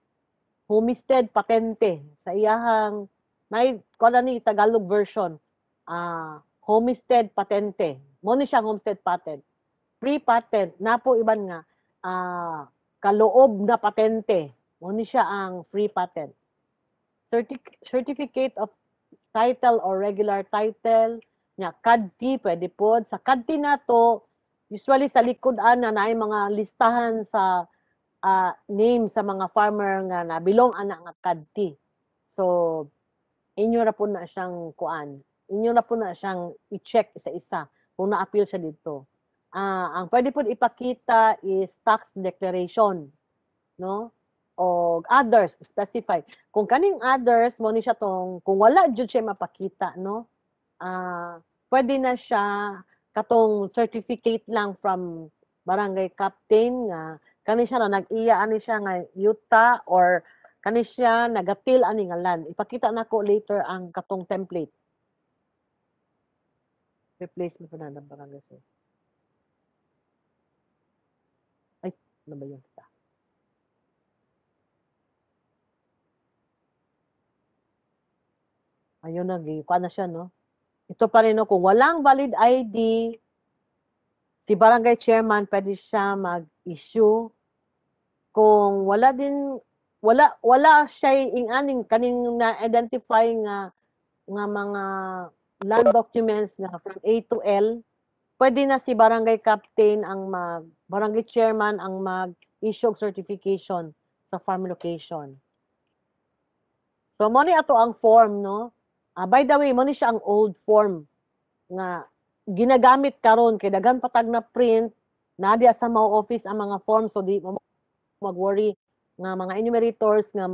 homestead patente sa iyahang may kuan ni Tagalog version. Homestead patente. Mo ni siya homestead patent. Free patent napo iban nga kaloob na patente. Mo ni siya ang free patent. Certificate of title or regular title nya kadti pwede pod sa kadti nato usually sa likod ana naay mga listahan sa name sa mga farmer nga nabilong ana nga kadti. So inyo ra po na siyang kuan. Inyo na po na siyang i-check isa-isa kung na-appeal siya dito. Ang pwede po ipakita is tax declaration, no? O others specify. Kung kaning others mo ni siya tong kung wala jud siya mapakita, no? Pwede na siya katong certificate lang from barangay captain nga kani siya na nag-iya ani siya nga yuta or kani siya nagatil ani nga land. Ipakita nako later ang katong template. Replacement na ng barangay. Ay, ano ba yun? Ayun na, kuha na siya, no? Ito pa rin, no? Kung walang valid ID, Si barangay chairman pwede siya mag-issue kung wala siya aning kaning na-identify nga mga land documents nga from A to L, pwede na si barangay captain barangay chairman ang mag-issue certification sa farm location. So mo ni ato ang form, no? By the way, mo ni siya ang old form nga ginagamit karon kay daghan patag na print na diya sa mao office ang mga form, so di mo mag-worry nga mga enumerators nga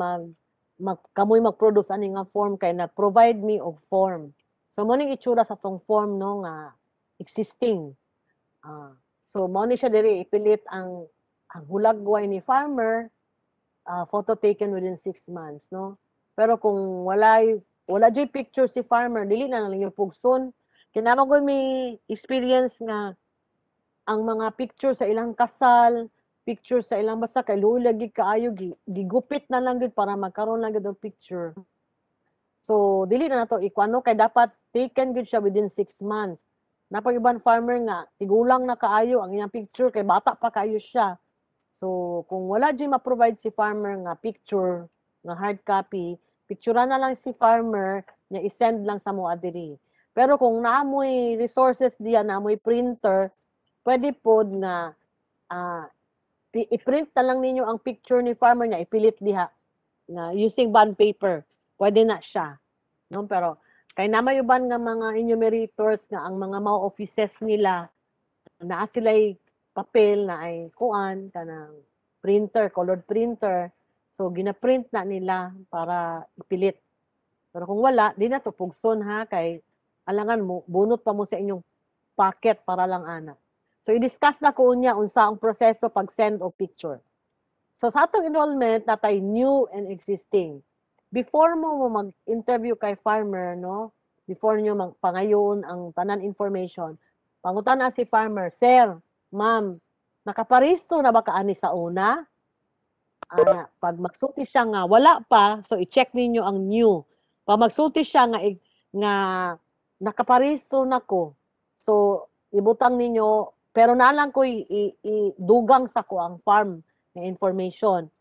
kamoy mag-produce ani nga form kay na-provide me og form. So mo ning itsura sa tong form, no, nga existing. So mo ni siya diri ipilit ang hulagway ni farmer, photo taken within 6 months, no. Pero kung wala jay picture si farmer, dili na lang yung pugson. Kinahanglan ko may experience nga ang mga picture sa ilang kasal, picture sa ilang basta kay luoy lagi kaayo gigupit na lang gid para magkaroon lang gid og picture. So dili na nato ikuano kay dapat taken gid siya within 6 months. Napag ibang farmer nga tigulang na kaayo ang iyang picture kay bata pa kaayo siya. So kung wala jay ma-provide si farmer nga picture nga hard copy, picturean na lang si farmer nya i-send lang sa mo adiri. Pero kung naamoy resources diya, naamoy printer, pwede pod nga i-print na lang ninyo ang picture ni farmer niya, ipilit diha na using bond paper. Pwede na siya. No? Pero kay namayuban nga mga enumerators nga ang mga offices nila naa sila'y papel na ay kuan kanang printer, colored printer. So gina-print na nila para ipilit. Pero kung wala, di na to pugson ha kay alangan mo bunot pa mo sa inyong packet para lang ana. So i-discuss na ko unya unsa ang proseso pag send o picture. So sa atong enrollment natay new and existing. Before mo mag-interview kay farmer, no? Before nyo pangayon ang tanan information, pangutan na si farmer, sir, ma'am, nakaparehistro na ba kaani sa una? Pag magsulti siya nga wala pa, so i-check ninyo ang new. Pag magsulti siya nga nakaparehistro na ko, so ibutang ninyo, pero nalang ko dugang sa ko ang farm na information.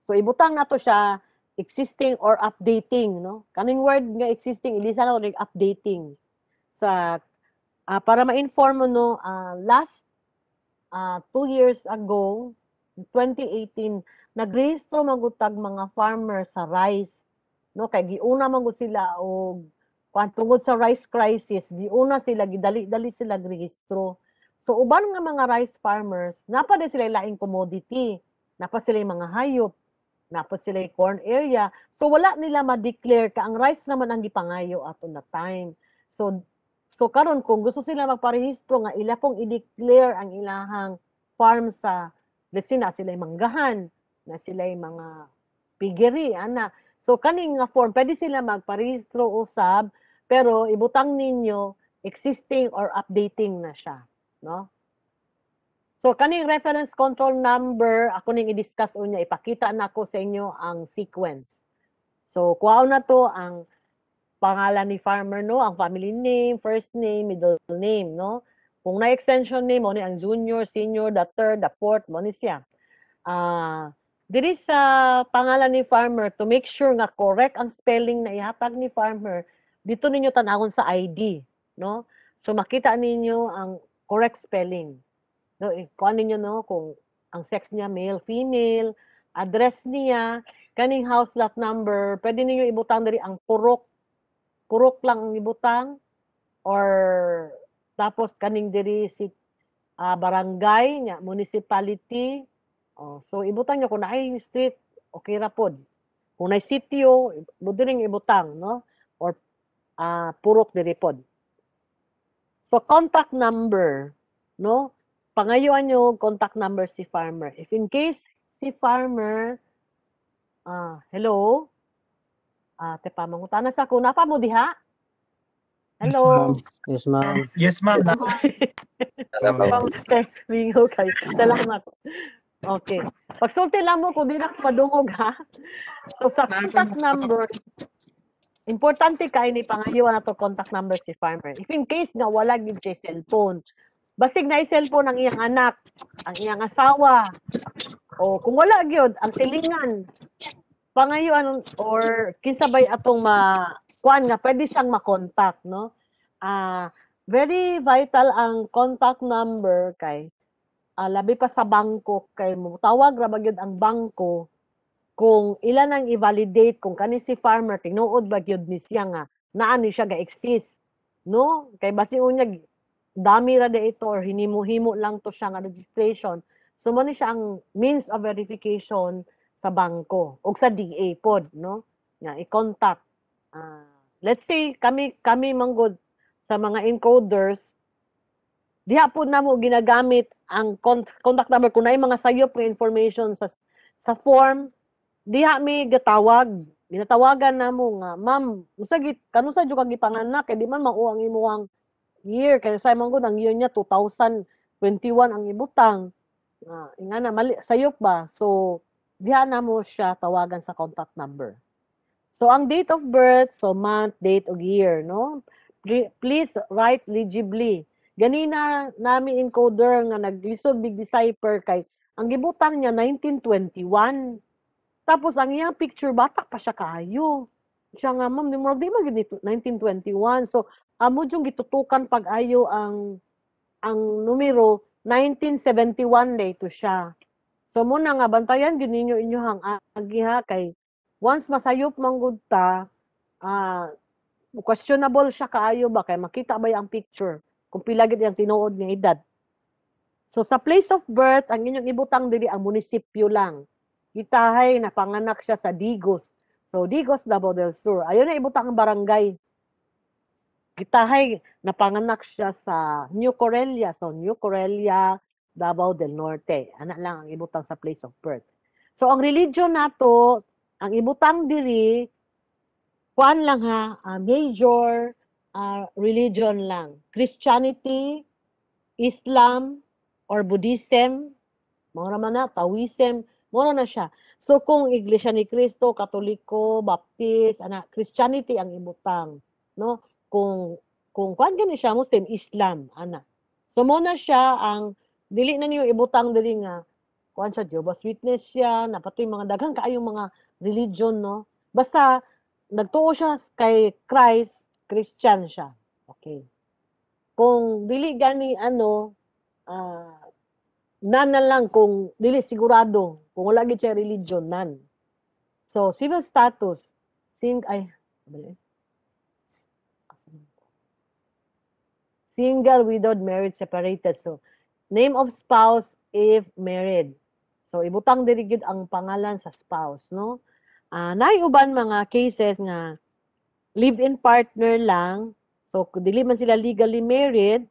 So ibutang na to siya existing or updating, no? Kaning word nga existing, ilisa na to updating. Sa para ma-inform mo, no, last 2 years ago, 2018, nagrehistro magutag mga farmers sa rice, no, kay giuna man gud sila og tungod sa rice crisis, giuna sila gidali-dali sila grehistro. So uban nga mga rice farmers, napa din sila laing commodity, napa sila mga hayop, napa sila corn area. So wala nila ma-declare ka ang rice naman ang gipangayo ato na time. So karon kung gusto sila magparehistro nga ila pong i-declare ang ilahang farm sa na sila'y manggahan, na sila'y mga piggery, ana. So kaning nga form, pwede sila magparehistro usab, pero ibutang ninyo existing or updating na siya, no? So kaning reference control number, ako ning i-discuss unya, ipakita na ko sa inyo ang sequence. So kuha na to ang pangalan ni farmer, no, ang family name, first name, middle name, no? Kung na extension name mo ni ang junior, senior, the third, the fourth, mo ni siya. Diri sa pangalan ni farmer, to make sure nga correct ang spelling na ihatag ni farmer, dito ninyo tanawon sa ID, no? So makita ninyo ang correct spelling. No, kuha ninyo, no, kung ang sex niya male, female, address niya, kaning house lot number, pwede ninyo ibutang diri ang purok lang ang ibutang, or tapos kaning diri si barangay nya municipality. So ibutang nyo kung naay street, okay ra pod. Kung naay sitio, budiring ibutang, no? Or purok diri pod. So contact number, no? Pangayuan nyo contact number si farmer. If in case si farmer hello, tepa mangutana sa ko, napa mo diha? Hello. Yes, ma'am. Yes, ma'am. Okay, bingo kayo. Salamat. Okay. Pagsulti lang mo kung di na padungog, ha? So sa contact number, importante kay ni pangayiwan na to contact number si farmer. If in case nga wala gyud siya cellphone, Basig na cellphone ang iyang anak, ang iyang asawa, o kung wala gyud ang silingan, pangayoan or kinsabay atong kuan nga pwede siyang makontak, no? Very vital ang contact number kay labi pa sa bangko kay tawag ra ba gyud ang bangko kung ilan ang i-validate kung kani si farmer tinuod ba gyud ni siya nga naa ni siya ga exist, no? Kay basi unya dami ra de ito or hinimo-himo lang to siya nga registration. So mo ni siya ang means of verification sa bangko o sa DA pod, no? Nga i-contact. Let's say kami manggod sa mga encoders, diha po na mo ginagamit ang contact number kung naay mga sayop nga information sa form, diha mi ginatawagan na mo nga, ma'am, usagit kanusa jud kag gipanganak kay di man mao ang imuhang year kay sa man gud ang year niya 2021 ang ibutang. Nga na mali sayop ba? So diha na mo siya tawagan sa contact number. So ang date of birth, so month, date ug year, no? Please write legibly. Ganina nami encoder nga naglisod big decipher kay ang gibutang niya 1921. Tapos ang iyang picture bata pa siya kaayo. Siya nga ma'am, di mo 1921. So amo jung gitutukan pag-ayo ang numero 1971 dayto siya. So muna nga bantayan gyud ninyo inyohang agiha kay once masayop manggod ta, questionable siya kaayo ba kay makita ba ang picture kung pila gid ang tinuod nga edad. So sa place of birth ang inyong ibutang dili ang munisipyo lang. Itahay na panganak siya sa Digos. So Digos, Davao del Sur. Ayon na ibutang ang barangay. Gitahay na panganak siya sa New Corelia. So New Corelia, Davao del Norte. Ana lang ang ibutang sa place of birth. So ang religion nato, ang ibutang diri kuan lang ha, major religion lang. Christianity, Islam, or Buddhism, mga naman na, Taoism, mura na siya. So kung Iglesia ni Cristo, Katoliko, Baptist, Christianity ang ibutang, no? Kung kuan gani siya Muslim, Islam, So mo na siya ang dili na niyo ibutang dili nga kuan siya Jehovah's Witness siya, napatoy mga daghang kaayong mga religion, no? Basta nagtuo siya kay Christ, Christian siya. Okay. Kung dili gani nan na lang kung dili sigurado kung wala gid siya religion nan. So civil status single, widowed, married, separated. So name of spouse if married. So ibutang diri gid ang pangalan sa spouse, no? Naay uban mga cases nga live-in partner lang. So kung dili man sila legally married,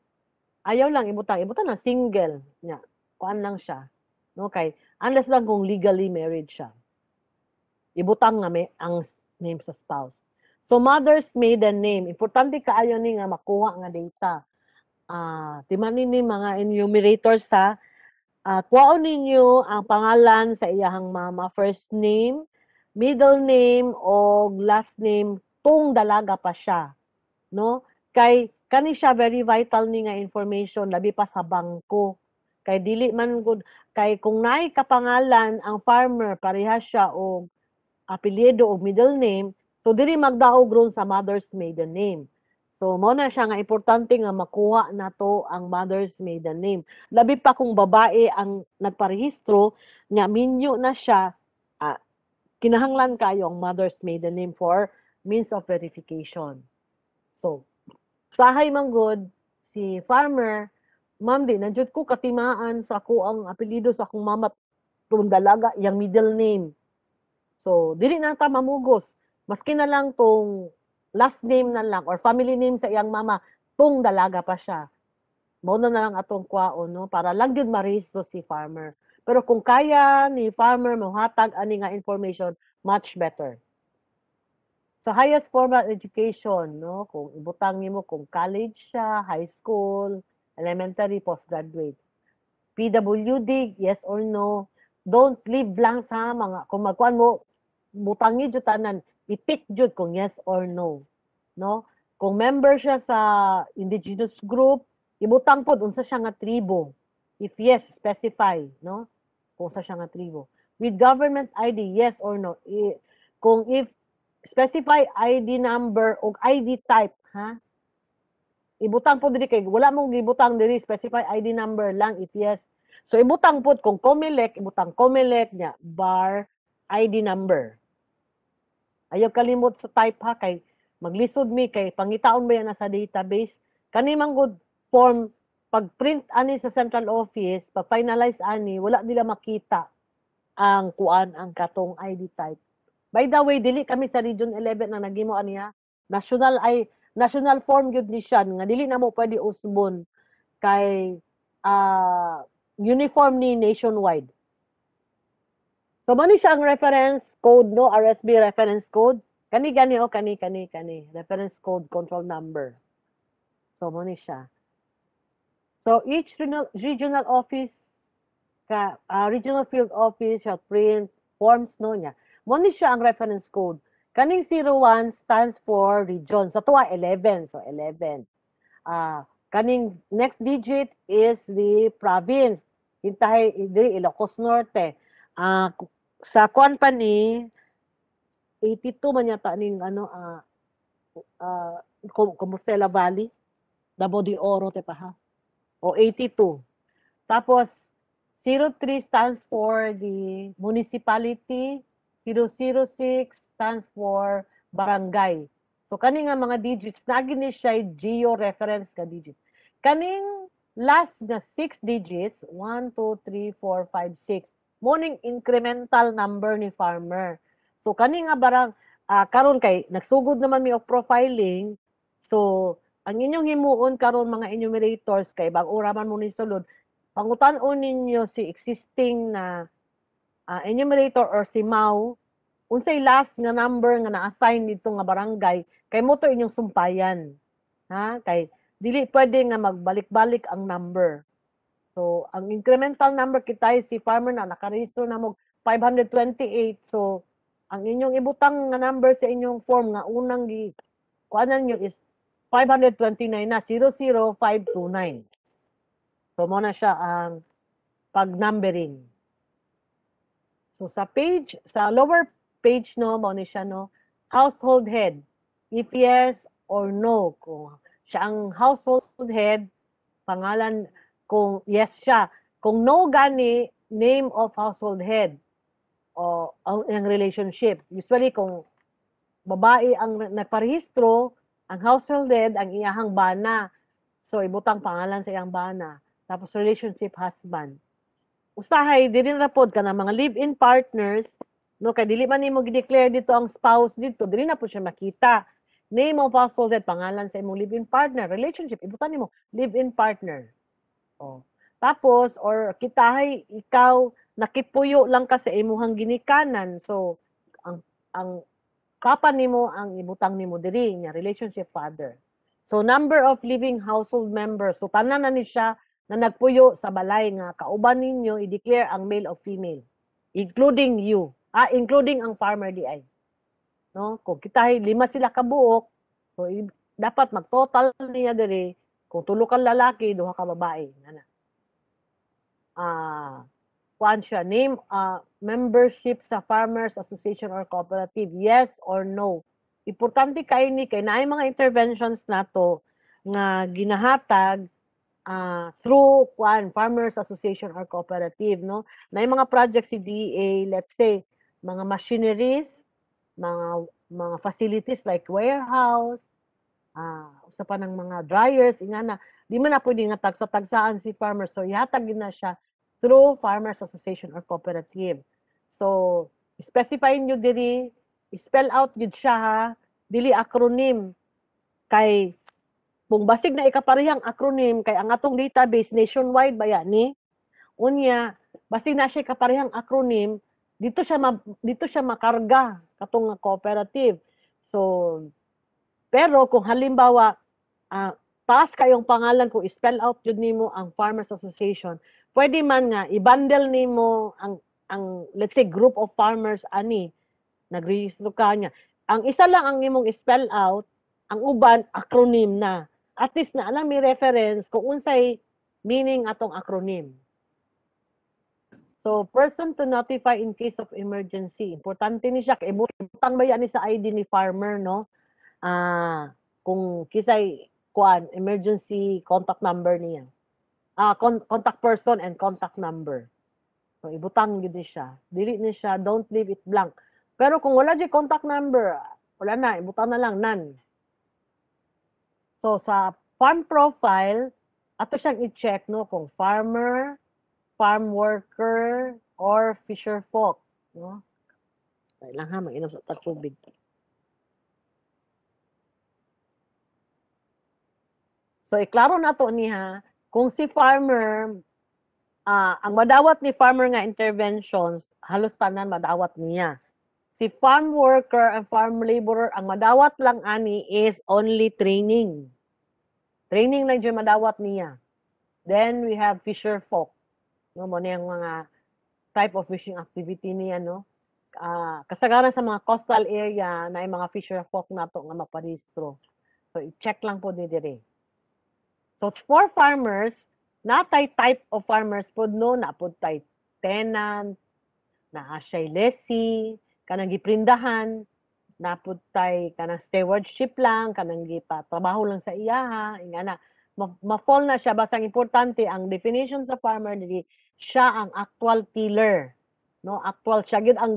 ayaw lang ibutang na single nya. Kuan lang siya. No, kay unless lang kung legally married siya. Ibutang nga ang name sa spouse. So mother's maiden name, importante kaayo ni nga makuha nga data. Timanin ni mga enumerators sa kuhaon ninyo ang pangalan sa iyahang mama, first name, middle name o last name tung dalaga pa siya, no? Kay kani siya very vital ni nga information labi pa sa bangko. Kay dili man gud kay kung naay kapangalan ang farmer pareha siya og apelyido o middle name, so diri magdaog ron sa mother's maiden name. So mo na siya nga importante nga makuha nato ang mother's maiden name. Labi pa kung babae ang nagparehistro, nya minyo na siya, kinahanglan kayo ang mother's maiden name for means of verification. So sahay man gud si farmer, ma'am di nanjud ko katimaan sa ako ang apelyido sa akong mama tong dalaga yang middle name. So dili na ta mamugos. Maski na lang tong last name na lang or family name sa iyang mama, tong dalaga pa siya. Mao na lang atong kwaon, no, para lang gyud marehistro si farmer. Pero kung kaya ni farmer mohatag ani nga information, much better. Sa highest formal education, no, kung ibutang nimo kung college siya, high school, elementary, postgraduate. PWD, yes or no. Don't leave blanks ha, mga kung magkuan mo butangi jud tanan, i-tick jud kung yes or no. No? Kung member siya sa indigenous group, Ibutang pod unsa siya nga tribo. If yes, specify, no? Kung sa siya nga tribo. With government ID, yes or no? Kung if specify ID number o ID type, ha? Ibutang po diri kay wala mong gibutang diri specify ID number lang if yes. So ibutang po kung COMELEC, ibutang COMELEC niya bar ID number. Ayaw kalimot sa type ha kay maglisod mi kay pangitaon ba yan na sa database. Kani man good form pag print ani sa central office, pag finalize ani, wala nila makita ang kuan ang katong ID type. By the way, dili kami sa Region 11 na nagimo aniya. National form gyud ni siya nga dili na mo pwede usbon kay uniform ni nationwide. So mani siya ang reference code no, RSB reference code. Kani reference code control number. So mani siya. So each regional office regional field office shall print forms no niya. Mani siya ang reference code. Kaning 01 stands for region. Sa tuwa 11. So 11. Kaning next digit is the province. Hintahay diri Ilocos Norte. Sa kuan pa ni 82 man yata ning Compostela Valley. Davao de Oro te pa ha. O 82. Tapos 03 stands for the municipality. 006 stands for barangay. So kani nga mga digits nagi ni siya geo-reference ka digit. Kaning last nga 6 digits 1 2 3 4 5 6 morning incremental number ni farmer. So kani nga barang karon kay nagsugod naman mi og profiling. So ang inyong himuon karon mga enumerators kay bag-o raman mo ni sulod. Pangutan-on ninyo si existing na enumerator or si MAU, unsay last nga number nga na-assign dito nga barangay, kay mo to inyong sumpayan. Ha? Kay dili pwede nga magbalik-balik ang number. So, ang incremental number kitay si farmer na nakarehistro na mo 528. So, ang inyong ibutang nga number sa inyong form nga unang kuanan nyo is 529 na 00529. So, mo na siya ang pag-numbering. So sa lower page no, mo ni siya no, household head. If yes or no, kung siya ang household head, pangalan kung yes siya. Kung no gani, name of household head o ang relationship. Usually kung babae ang nagparehistro, ang household head ang iyahang bana. So ibutang pangalan sa iyang bana. Tapos relationship husband. Usahay dili ra pod kana mga live-in partners no kay dili man nimo gi-declare dito ang spouse dito dili na po siya makita name of household head pangalan sa imong live-in partner relationship ibutan nimo live-in partner tapos or kitahay ikaw nakipuyo lang ka sa imong ginikanan so ang papa nimo ang ibutang nimo diri nya relationship father so number of living household members so tanan na ni siya na nagpuyo sa balay nga kauban ninyo i-declare ang male o female including you including ang farmer DI no kung kita 5 sila kabuok so dapat mag-total niya diri kung 3 ka lalaki 2 ka babae ana kuan siya name membership sa farmers association or cooperative yes or no importante kay ni kay naay mga interventions nato nga ginahatag through farmers association or cooperative no na mga projects si DA let's say mga machineries mga facilities like warehouse usa pa ng mga dryers ingana di man na pwede nga tagsa-tagsaan si farmer so ihatag na siya through farmers association or cooperative so specify nyo diri spell out gid siya ha dili acronym kay kung basig na ikaparehang acronym kay ang atong database nationwide ba ni unya basig na siya ikaparehang acronym dito siya makarga katong cooperative so pero kung halimbawa taas kayong pangalan kung spell out jud nimo ang farmers association pwede man nga i-bundle nimo ang let's say group of farmers ani nagrehistro ka niya ang isa lang ang imong spell out ang uban acronym na at least na alam may reference kung unsay meaning atong acronym. So, person to notify in case of emergency. Importante ni siya. Ibutang ba yan ni sa ID ni farmer, no? Kung kisay, emergency contact number niya. Contact person and contact number. So, ibutang yun siya. Dili ni siya, don't leave it blank. Pero kung wala di contact number, wala na, ibutang na lang, none. So, sa farm profile, ato siyang i-check, no, kung farmer, farm worker, or fisher folk, no? Ay lang ha, mag-inom sa tubig. So, iklaro na to niya, kung si farmer, ang madawat ni farmer nga interventions, halos tanan madawat niya. Si farm worker and farm laborer, ang madawat lang ani is only training. Training lang dyan madawat niya. Then, we have fisher folk. No, mo na yung mga type of fishing activity niya, no? Kasagaran sa mga coastal area na yung mga fisher folk na to nga maparehistro. So, i-check lang po ni dire. So, for farmers, natay type of farmers po, no? Napod tay tenant, na siya'y lessee, kanang giprindahan, napod tay kanang stewardship lang, kanang trabaho lang sa iyaha, ingana, ma-fall na siya. Basta importante, ang definition sa farmer, siya ang actual tiller. No? Actual, siya gid ang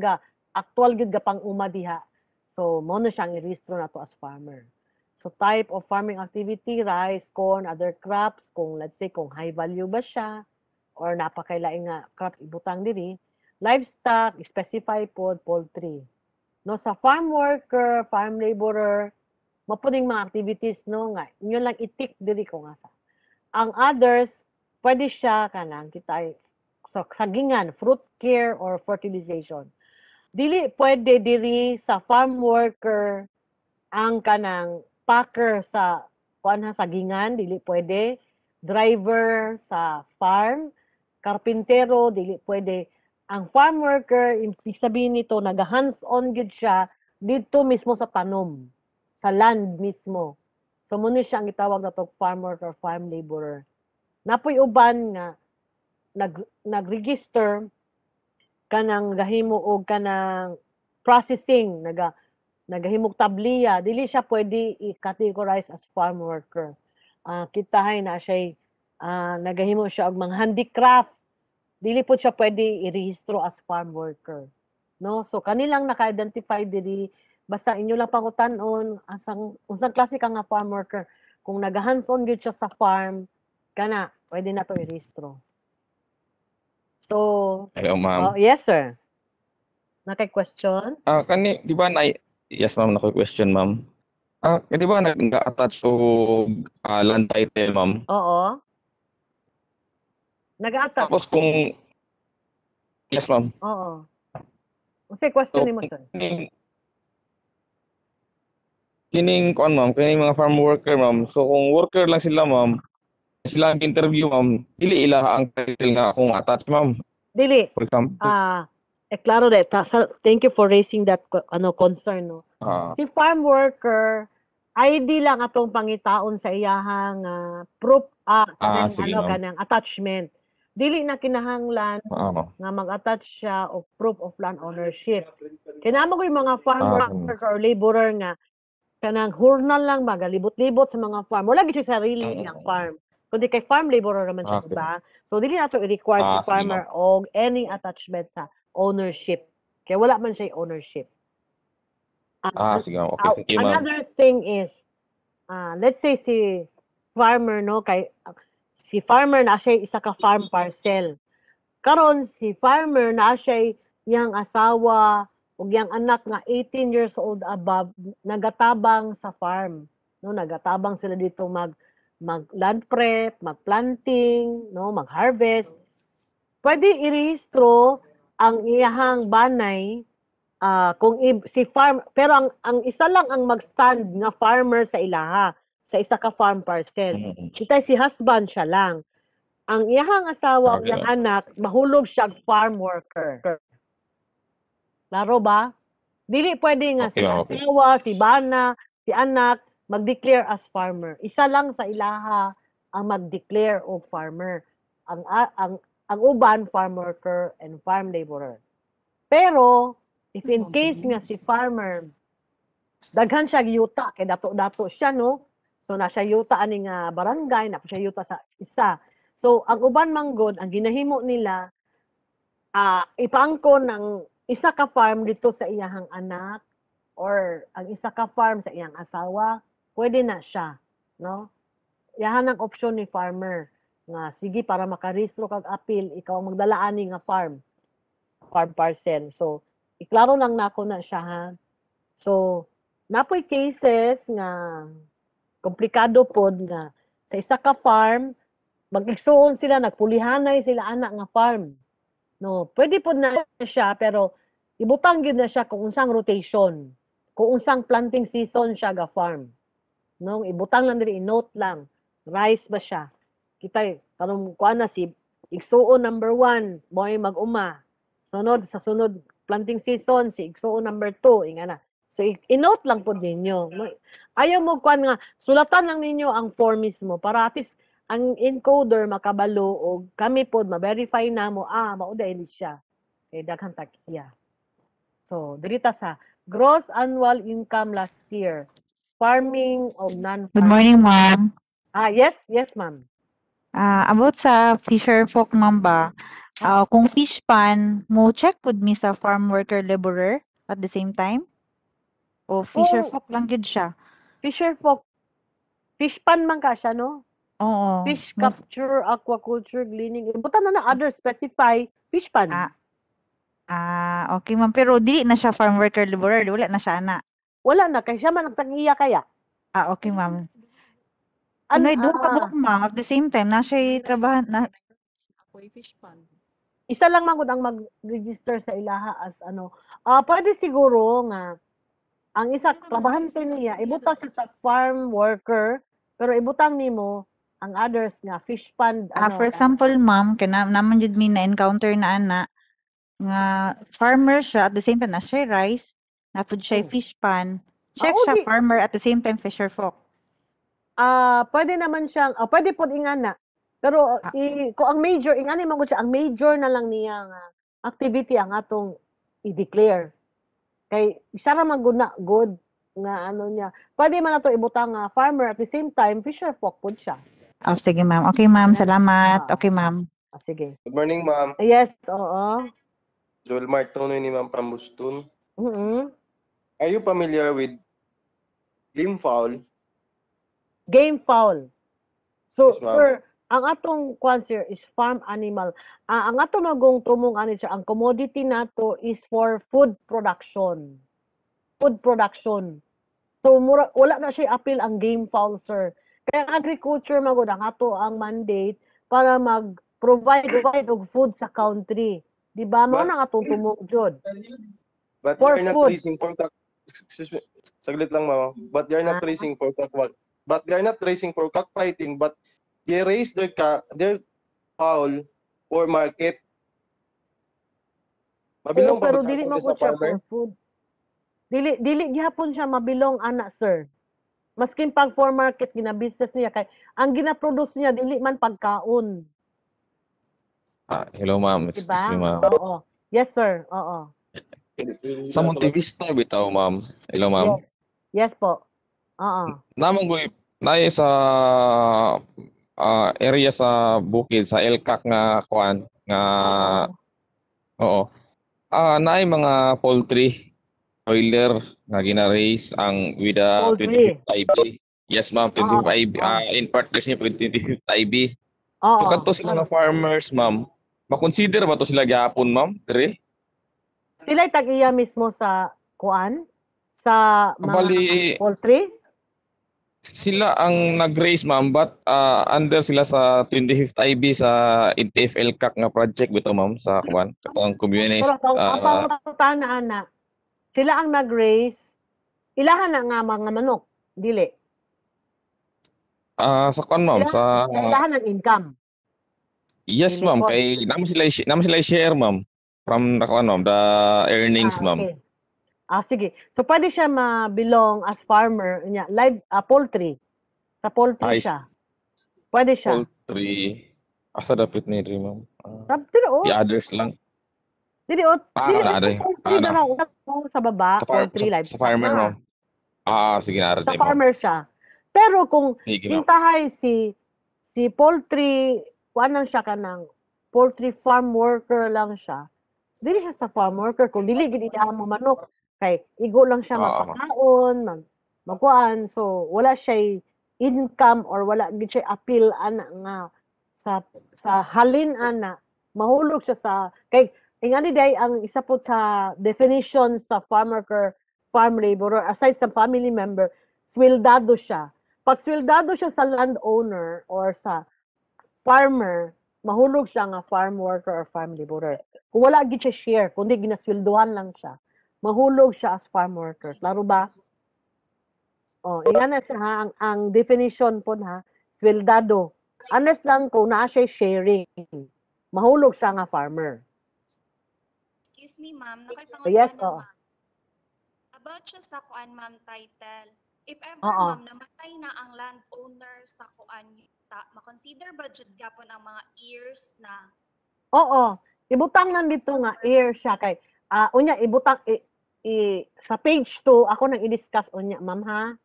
actual gid gapang uma diha. So, mo na siyang i-registro na to as farmer. So, type of farming activity, rice, corn, other crops, kung let's say, kung high value ba siya, or napakailaing nga crop ibutang diri. Livestock, specify po, poultry. No, sa farm worker, farm laborer, mapuning mga activities, no, nga, inyo lang itik diri ko nga sa. Ang others, pwede siya kanang kita so, sagingan, fruit care or fertilization. Dili pwede diri sa farm worker ang kanang packer sa sagingan, dili pwede. Driver sa farm, karpintero, dili pwede. Ang farm worker, ibig sabihin nito, nag-hands-on gid siya dito mismo sa tanom, sa land mismo. So, muna siya ang itawag na to farm worker, farm laborer. Napoy uban nga, nag-register kanang gahimo o kanang processing, nagahimog tabliya, dili siya pwede i-categorize as farm worker. Kitahay na siya, nagahimo siya og mga handicraft, dili po siya pwede i-rehistro as farm worker. No? So, kanilang naka-identify diri, basta inyo lang pangutanon, unsang klase ka nga farm worker, kung nag-hands-on gyud siya sa farm, kana, pwede na to i-rehistro. So, Hello, ma'am. yes, sir. Naka-question? Di ba yes, ma'am, naka-question, ma'am. Di ba nag-attach o land title, ma'am? Oo. Nag-attach? Tapos kung, yes, ma'am. Oo. Kasi question ni mo, sir. Kining mga farm worker, ma'am. So, kung worker lang sila, ma'am, sila ang interview, ma'am, dili ila ang title nga kung attach, ma'am. Dili. For example. Klaro de. Thank you for raising that concern, no. Si farm worker, ID lang atong pangitaon sa iyahang proof kanang attachment. Dili na kinahanglan nga mag-attach siya og proof of land ownership. Kinahanglan ko yung mga farm workers or laborer nga kanang hurnal lang magalibot-libot sa mga farm. Wala gid siya sarili niyang farm. Kundi kay farm laborer naman siya, diba? So dili nato i-require si farmer og any attachment sa ownership. Kaya wala man siya ownership. Sige, okay. Thank you, ma'am. Another thing is, let's say si farmer, no, si farmer na siya isa ka farm parcel. Karon si farmer na siya yang asawa ug yang anak nga 18 years old above nagatabang sa farm, no, nagatabang sila dito mag land prep, mag-planting, no, mag-harvest. Pwede i-rehistro ang iyahang banay kung si farm, pero ang isa lang ang mag-stand nga farmer sa ilaha, sa isa ka farm parcel. Kita si husband siya lang. Ang iyahang asawa o iyang anak, mahulog siya farm worker. Laro ba? Dili pwede nga si asawa, si bana, si anak, mag-declare as farmer. Isa lang sa ilaha ang mag-declare og farmer. Ang uban farm worker and farm laborer. Pero if in case nga si farmer daghan siya yuta kay dato-dato siya no. So na siya yuta ani nga barangay, na siya yuta sa isa. So ang uban manggod ang ginahimo nila ipaangkon ng isa ka farm dito sa iyahang anak or ang isa ka farm sa iyang asawa, pwede na siya, no? Yahan ang option ni farmer nga sige para makarehistro kag appeal ikaw ang magdala ani nga farm parcel. So iklaro lang nako na siya ha. So napoy cases nga komplikado pod nga sa isa ka farm mag-igsuon sila, nagpulihanay sila anak nga farm. No, pwede pod na siya pero ibutang gyud na siya kung unsang rotation, kung unsang planting season siya ga farm. No, ibutang lang diri, note lang. Rice ba siya? Kita kanang kuan na si igsuon number 1, mo'y mag-uma. Sunod sa sunod planting season si igsuon number 2, inga na. So i-note lang po ninyo. Ayaw mo kuan nga sulatan lang ninyo ang form mismo para at least ang encoder makabalo og kami pod ma-verify namo mao dahil siya. Kay daghang takiya. So dirita sa gross annual income last year. Farming of non-farming. Good morning, ma'am. Yes, ma'am. About sa fisher folk, ma'am ba? Kung fish pan, mo check pud mi sa farm worker laborer at the same time? O fisher folk lang gid siya? Fisher folk. Fish pan man ka siya, no? Oo. Fish capture, aquaculture, gleaning. Buta na other specify fish pan. Okay, ma'am. Pero dili na siya farm worker laborer. Wala na siya ana. Wala na. Kaya siya man nagtangiya kaya. Okay, ma'am. Ano'y doon ka buok, ma'am. At the same time, na siya trabahan na. Fish pan. Isa lang man ang mag-register sa ilaha as ano. Pwede siguro nga ang isa trabahan sa niya, ibutang siya sa farm worker, pero ibutang nimo ang others nga fish pond. For example, ma'am, naman jud mi na-encounter na ana nga farmer siya at the same time na siya rice, napud siya fish pan. Check siya farmer at the same time fisher folk. Pwede naman siyang pwede pod ingana. Pero kung ang major ingani man gud siya, ang major na lang niya nga activity ang atong i-declare. Kay isa ra man good nga ano niya. Pwede man nato ibutang farmer at the same time fisher folk pod siya. Sige, ma'am. Okay, ma'am. Salamat. Okay, ma'am. Sige. Good morning, ma'am. Yes, oo. Joel Martono ni Ma'am from Boston. Mm-hmm. Are you familiar with game fowl? Game fowl. So, Yes, ma'am. sir, ang atong kwan sir is farm animal. Ang atong nagong tumong ani sir, ang commodity nato is for food production. Food production. So wala na siya appeal ang game fowl sir. Kaya agriculture magud ang ato ang mandate para mag-provide og food sa country. Di ba? Mao nang atong tumong jud. But For they're not food. raising for excuse me, saglit lang ma'am. But they're not raising for cockfighting, but they raise their fowl for market. Mabilong pero ba dili ito man sa gud siya farmer? for food. Dili gihapon siya mabilong ana sir. Maskin pag for market gina-business niya kay ang gina-produce niya dili man pagkaon. Hello ma'am, excuse Diba? me ma'am. Oo. Yes sir. Oo. Sa Montevista bitaw ma'am. Hello ma'am. Yes po. Oo. Namang naay sa area sa bukid sa Elcac nga kuan nga oo. Naay mga poultry broiler nga gina-raise ang with a Poultry. 25 IB. Yes ma'am, 25 IB. In partnership with 25 IB. Oo. So kadto sila nga farmers ma'am, makonsider ba to sila gyapon ma'am? Dire? Sila tag-iya mismo sa kuan sa mga Bali, poultry. sila ang nag-raise ma'am, but under sila sa 25th IB sa NTF Elcac nga project bitaw ma'am sa kuan katong community. Pero ang pangutana ana, sila ang nag-raise. Ilahan na nga mga manok, dili. Sa kuan ma'am sa Ilahan ng income. yes ma'am, kay naman sila i-share ma'am from the kuan ma'am, the earnings ma'am. Okay. Sige. So, pwede siya ma-belong as farmer, live, poultry. Sa poultry Ay, siya. Pwede siya. poultry. Asa dapat ni Dre, ma'am? Dili, The others lang. Dili, Nare. poultry na lang. Sa baba, poultry, livestock Sa farmer, na. ma'am. Sige, nare, Sa ma'am. farmer siya. Pero kung Sige, ma'am. hintahay si poultry, kuan lang siya kanang poultry farm worker lang siya. Dili siya sa farm worker kung dili gid niya ang mga manok kay igo lang siya magpakaon, magkuan. So wala siya income or wala gid siya appeal ana nga sa halin ana mahulog siya sa kay ingani day ang isa po sa definition sa farm worker, farm laborer aside sa family member, swildado siya. Pag swildado siya sa landowner or sa farmer, mahulog siya nga farm worker or farm laborer. Kung wala gid siya share, kundi ginasweldohan lang siya, mahulog siya as farm worker. Klaro ba? Ingana siya ha, ang definition po ha, sweldado. Unless lang kung naa siya sharing, mahulog siya nga farmer. Excuse me, ma'am. Yes, ma'am. About siya sa kuan, ma'am, title. If ever, Oo. ma'am, namatay na ang landowner sa kuan, makonsider ba jud gyapon ang mga years na Oo. Ibutang lang dito nga air siya kay unya ibutang sa page 2 ako nang i-discuss unya ma'am ha.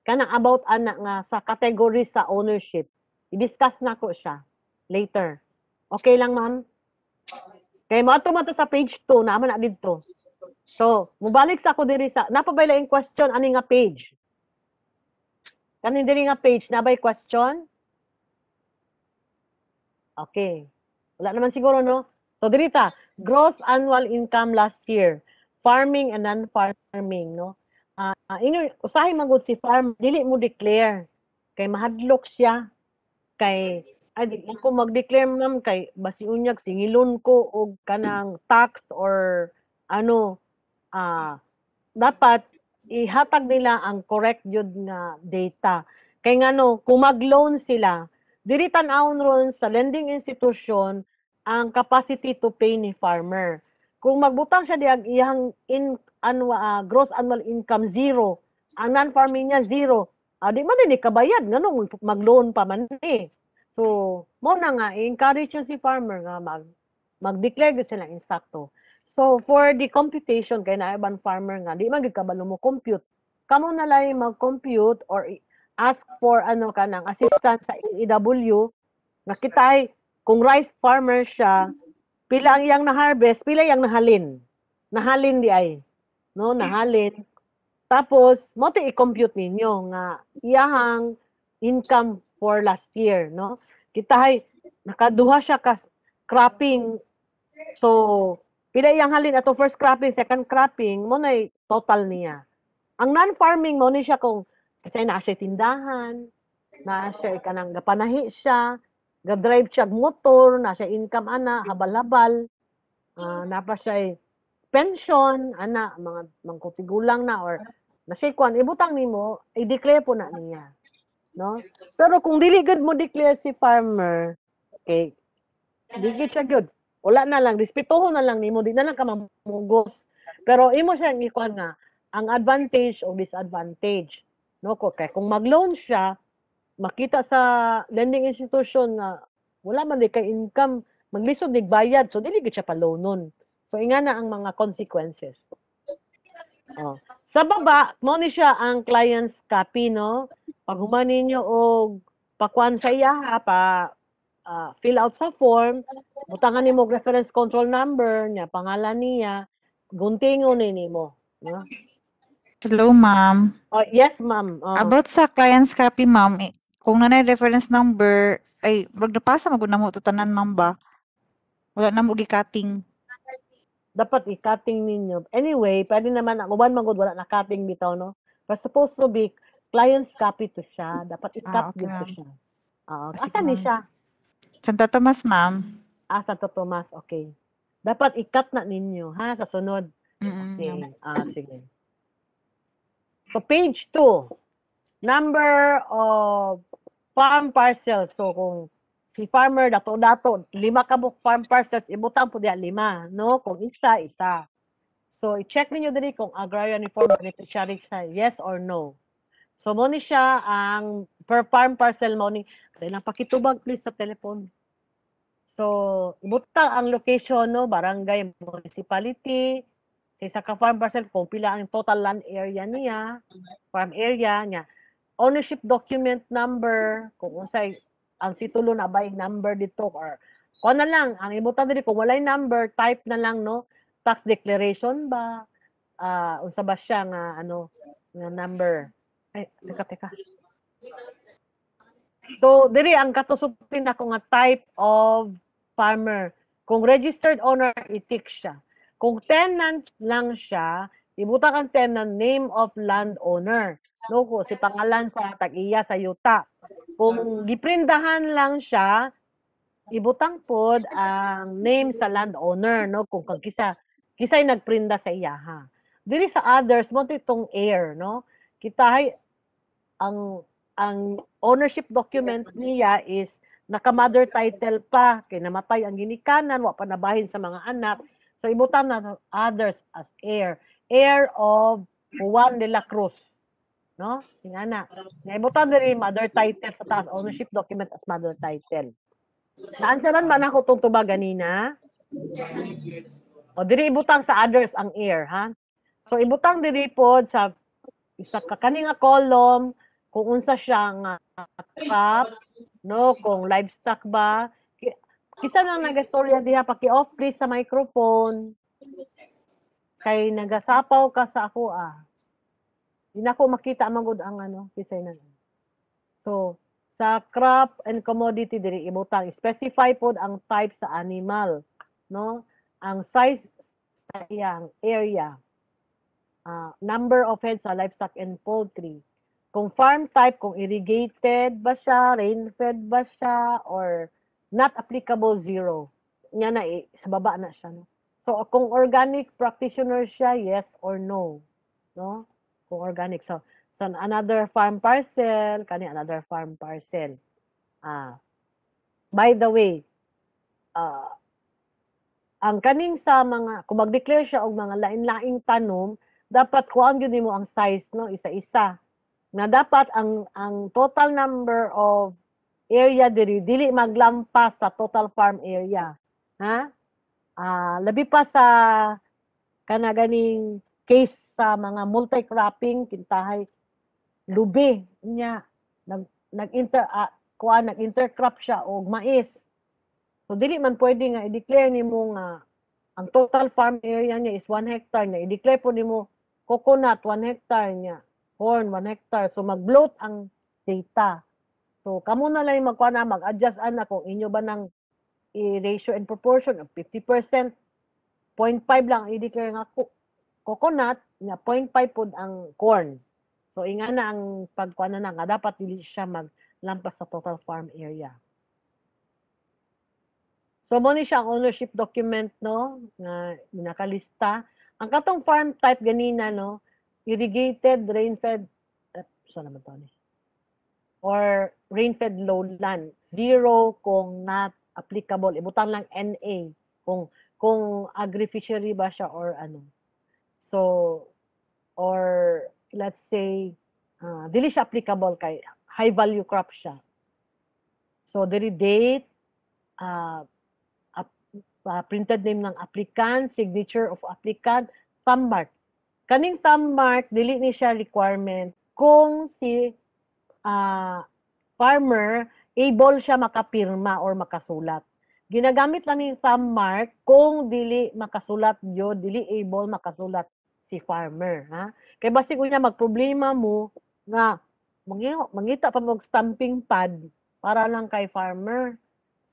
Kanang about ana nga sa category sa ownership. I-discuss na ko siya later. Okay lang ma'am? Kay mo ato sa page 2 naman na dito. So, mubalik sa ako diri sa napabay laing question ani nga page. Kani diri nga page nabay question? Okay. Wala naman siguro, no? So, dirita, gross annual income last year, farming and non-farming, no? Usahay magud si farm, dili mo declare. Kay mahadlok siya. Kay, di ako mag-declare, ma'am, kay basi unyag, singilon ko og kanang tax or dapat ihatag nila ang correct yun nga data. Kay ngano, kung mag-loan sila, diri tan-awon ron sa lending institution ang capacity to pay ni farmer. Kung magbutang siya diag iyang gross annual income zero, ang non-farming niya zero, di man ni kabayad ngano mag-loan pa man eh. So, mo na nga i-encourage yung si farmer nga mag-declare gyud sila insakto. So, for the computation kay naiban farmer nga di man gyud kabalo mo compute. Kamo na lang mag-compute or ask for kanang assistance sa EW nga kitay kung rice farmer siya, pila ang iyang na-harvest, pila yang nahalin. Nahalin di ay. No, nahalin. Tapos, mo ti i-compute ninyo nga iyahang income for last year, no? Kitay nakaduha siya ka cropping. So, pila iyang halin ato first cropping, second cropping, mo na total niya. Ang non-farming mo ni siya kung kasi naa siya tindahan, naa siya kanang gapanahi siya, ga-drive siya motor, na siya income ana, habal-habal, napa siya pension, ana, mga mangkutigulang na or na siya kuan, ibutang nimo, i-declare po na niya. No? Pero kung dili gud mo declare si farmer, okay, di gid siya good. Wala na lang, respetuhon na lang nimo, di na lang ka mamugos. Pero imo siya ikuan nga, ang advantage o disadvantage. No, kay kung mag-loan siya, makita sa lending institution na wala man di kay income, maglisod nig bayad, so dili gid siya pa-loanon. So inga na ang mga consequences. Sa baba, mo ni siya ang client's copy, no? Pag human ninyo og pakuan sa iya pa fill out sa form, butangan nimo reference control number niya, pangalan niya, guntingon nimo, no? Hello, ma'am. Yes, ma'am. About sa client's copy, ma'am, kung nanay reference number, ay, wag napasa magud na mo to tanan, ma'am ba? Wala na mo gi-cutting. Dapat i-cutting ninyo. Anyway, pwede naman, uban magud wala na cutting bitaw, no? But supposed to be client's copy to siya. Dapat i-cut okay, din to ma'am. siya. Sige, Asa ni ma'am. siya? Santa Tomas, ma'am. Santo Tomas, okay. Dapat i-cut na ninyo, ha? Sa sunod. Okay. ma'am. Sige. So, page 2. Number of farm parcels. So, kung si farmer, dato-dato, 5 ka farm parcels, ibutang po diya 5, no? Kung isa. So i-check ninyo diri kung agrarian reform beneficiary siya, yes or no. So mo ni siya ang per farm parcel mo ni kailang pakitubag please sa telephone. So ibutang ang location no, barangay, municipality, sa isa ka farm parcel kung pila ang total land area niya, farm area niya. Ownership document number, kung unsay ang titulo na by number dito or kung na lang, ang ibutang diri kung walay number, type na lang no, tax declaration ba, unsa ba siya nga ano, nga number. Ay, teka. So, diri ang katusupin ako nga type of farmer. Kung registered owner, itik siya. Kung tenant lang siya, ibutang ang tenant name of landowner. No, ko si pangalan sa tag-iya sa yuta. Kung giprindahan lang siya, ibutang pod ang name sa landowner, no, kung kisay nagprinda sa iyaha. Diri sa others mo itong heir, no, kita ang ownership document niya is naka-mother title pa, kay namatay ang ginikanan, wa pa nabahin sa mga anak. So ibutang na others as heir of Juan de la Cruz, no? Ingana. Ibutang diri mother title sa taas, ownership document as mother title. Naansaran ba na ko itong tuba ganina? O diri ibutang sa others ang heir, ha? So ibutang diri pod sa isa ka kani nga column kung unsa siya nga crop, no, kung livestock ba. Kisa na nagastorya diha, paki-off please sa microphone. Kay nagasapaw ka sa ako Di na ko makita magud ang ano, kisay na. So, sa crop and commodity diri ibutang specify pod ang type sa animal, no? Ang size sa iyang area. Number of heads sa livestock and poultry. Kung farm type, kung irrigated ba siya, rain-fed ba siya, or not applicable, 0. Nga na sa baba na siya. No? So, kung organic practitioner siya, yes or no. No? Kung organic. So another farm parcel, another farm parcel. By the way, ang kaning sa mga, kung mag-declare siya og mga lain-laing tanom, dapat kuhaan yun mo ang size, no, isa-isa. Na dapat ang total number of area dili maglampas sa total farm area. Ha? Labi pa sa kanaganing case sa mga multi-cropping, kintahay lubi niya nag-intercrop siya og mais. So dili man pwede nga i-declare nimo nga ang total farm area niya is 1 hectare niya. I-declare po nimo coconut 1 hectare niya, corn 1 hectare. So mag-bloat ang data. So kamo na lang mag-adjust ana kung inyo ba nang i-ratio and proportion of 50%, 0.5 lang i-declare nga coconut, nga 0.5 pod ang corn. So inga na ang pagkuana na nga dapat dili siya maglampas sa total farm area. So mo ni siya ang ownership document, no, nga nakalista. Ang katong farm type ganina, no, irrigated, rain-fed, saan naman to ni? Or rain-fed lowland. 0 kung not applicable. Ibutang lang NA kung agri-fishery ba siya or ano. So, or let's say, dili siya applicable kay high-value crop siya. So, dili date, printed name ng applicant, signature of applicant, thumb mark. Kaning thumb mark, dili ni siya requirement kung si farmer able siya makapirma or makasulat. Ginagamit lang ni thumb mark kung dili makasulat yun, dili able makasulat si farmer. Ha? Kaya basi kung niya magproblema mo nga mangita pa mo stamping pad para lang kay farmer.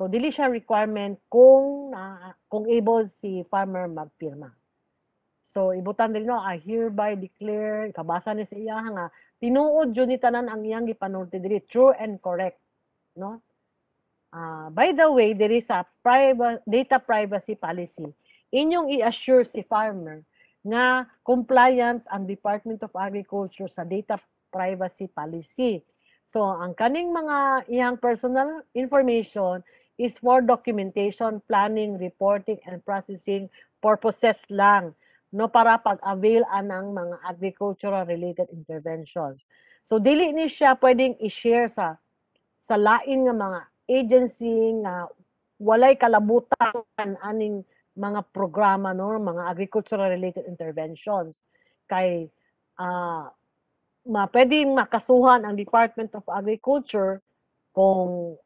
So, dili siya requirement kung able si farmer magpirma. So, ibutan din no, I hereby declare, kabasa ni sa iya nga, tinuod yun ni tanan ang iyang gipanulti dili, true and correct. No? By the way, there is a data privacy policy. Inyong i-assure si farmer nga compliant ang Department of Agriculture sa data privacy policy. So, ang kaning mga iyang personal information is for documentation, planning, reporting, and processing purposes lang. no para pag-avail anang mga agricultural related interventions. So dili ni siya pwedeng i-share sa lain nga mga agency nga walay kalabutan aning mga programa no, mga agricultural related interventions kay pwedeng makasuhan ang Department of Agriculture kung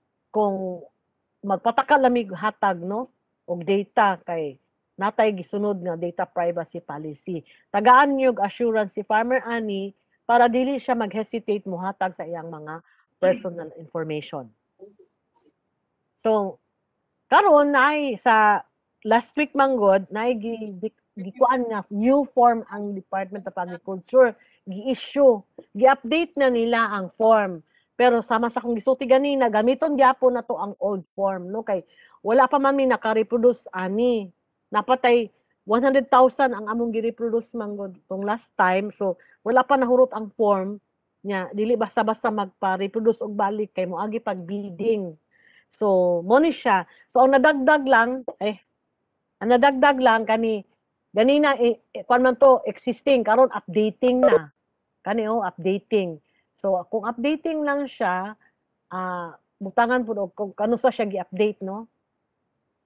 magpatakal lamig hatag no og data kay natay gisunod nga data privacy policy. Tagaan niyo assurance si Farmer Ani para dili siya mag-hesitate mohatag sa iyang mga personal information. So karon naay sa last week manggod naay gikuan nga new form ang Department of Agriculture, gi-issue, gi-update na nila ang form. Pero sama sa kong gisulti ganina, gamiton gyapon na to ang old form no kay wala pa man mi naka-reproduce ani. Napatay 100,000 ang among gi-reproduce manggod tong last time, so wala pa nahurot ang form nya, dili basta-basta magpa-reproduce og balik kay moagi pag-bidding. So mo ni siya. So ang nadagdag lang kani ganina kuan man to existing karon updating na. Kani updating. So kung updating lang siya, butangan pud og kung kano sa siya gi-update no.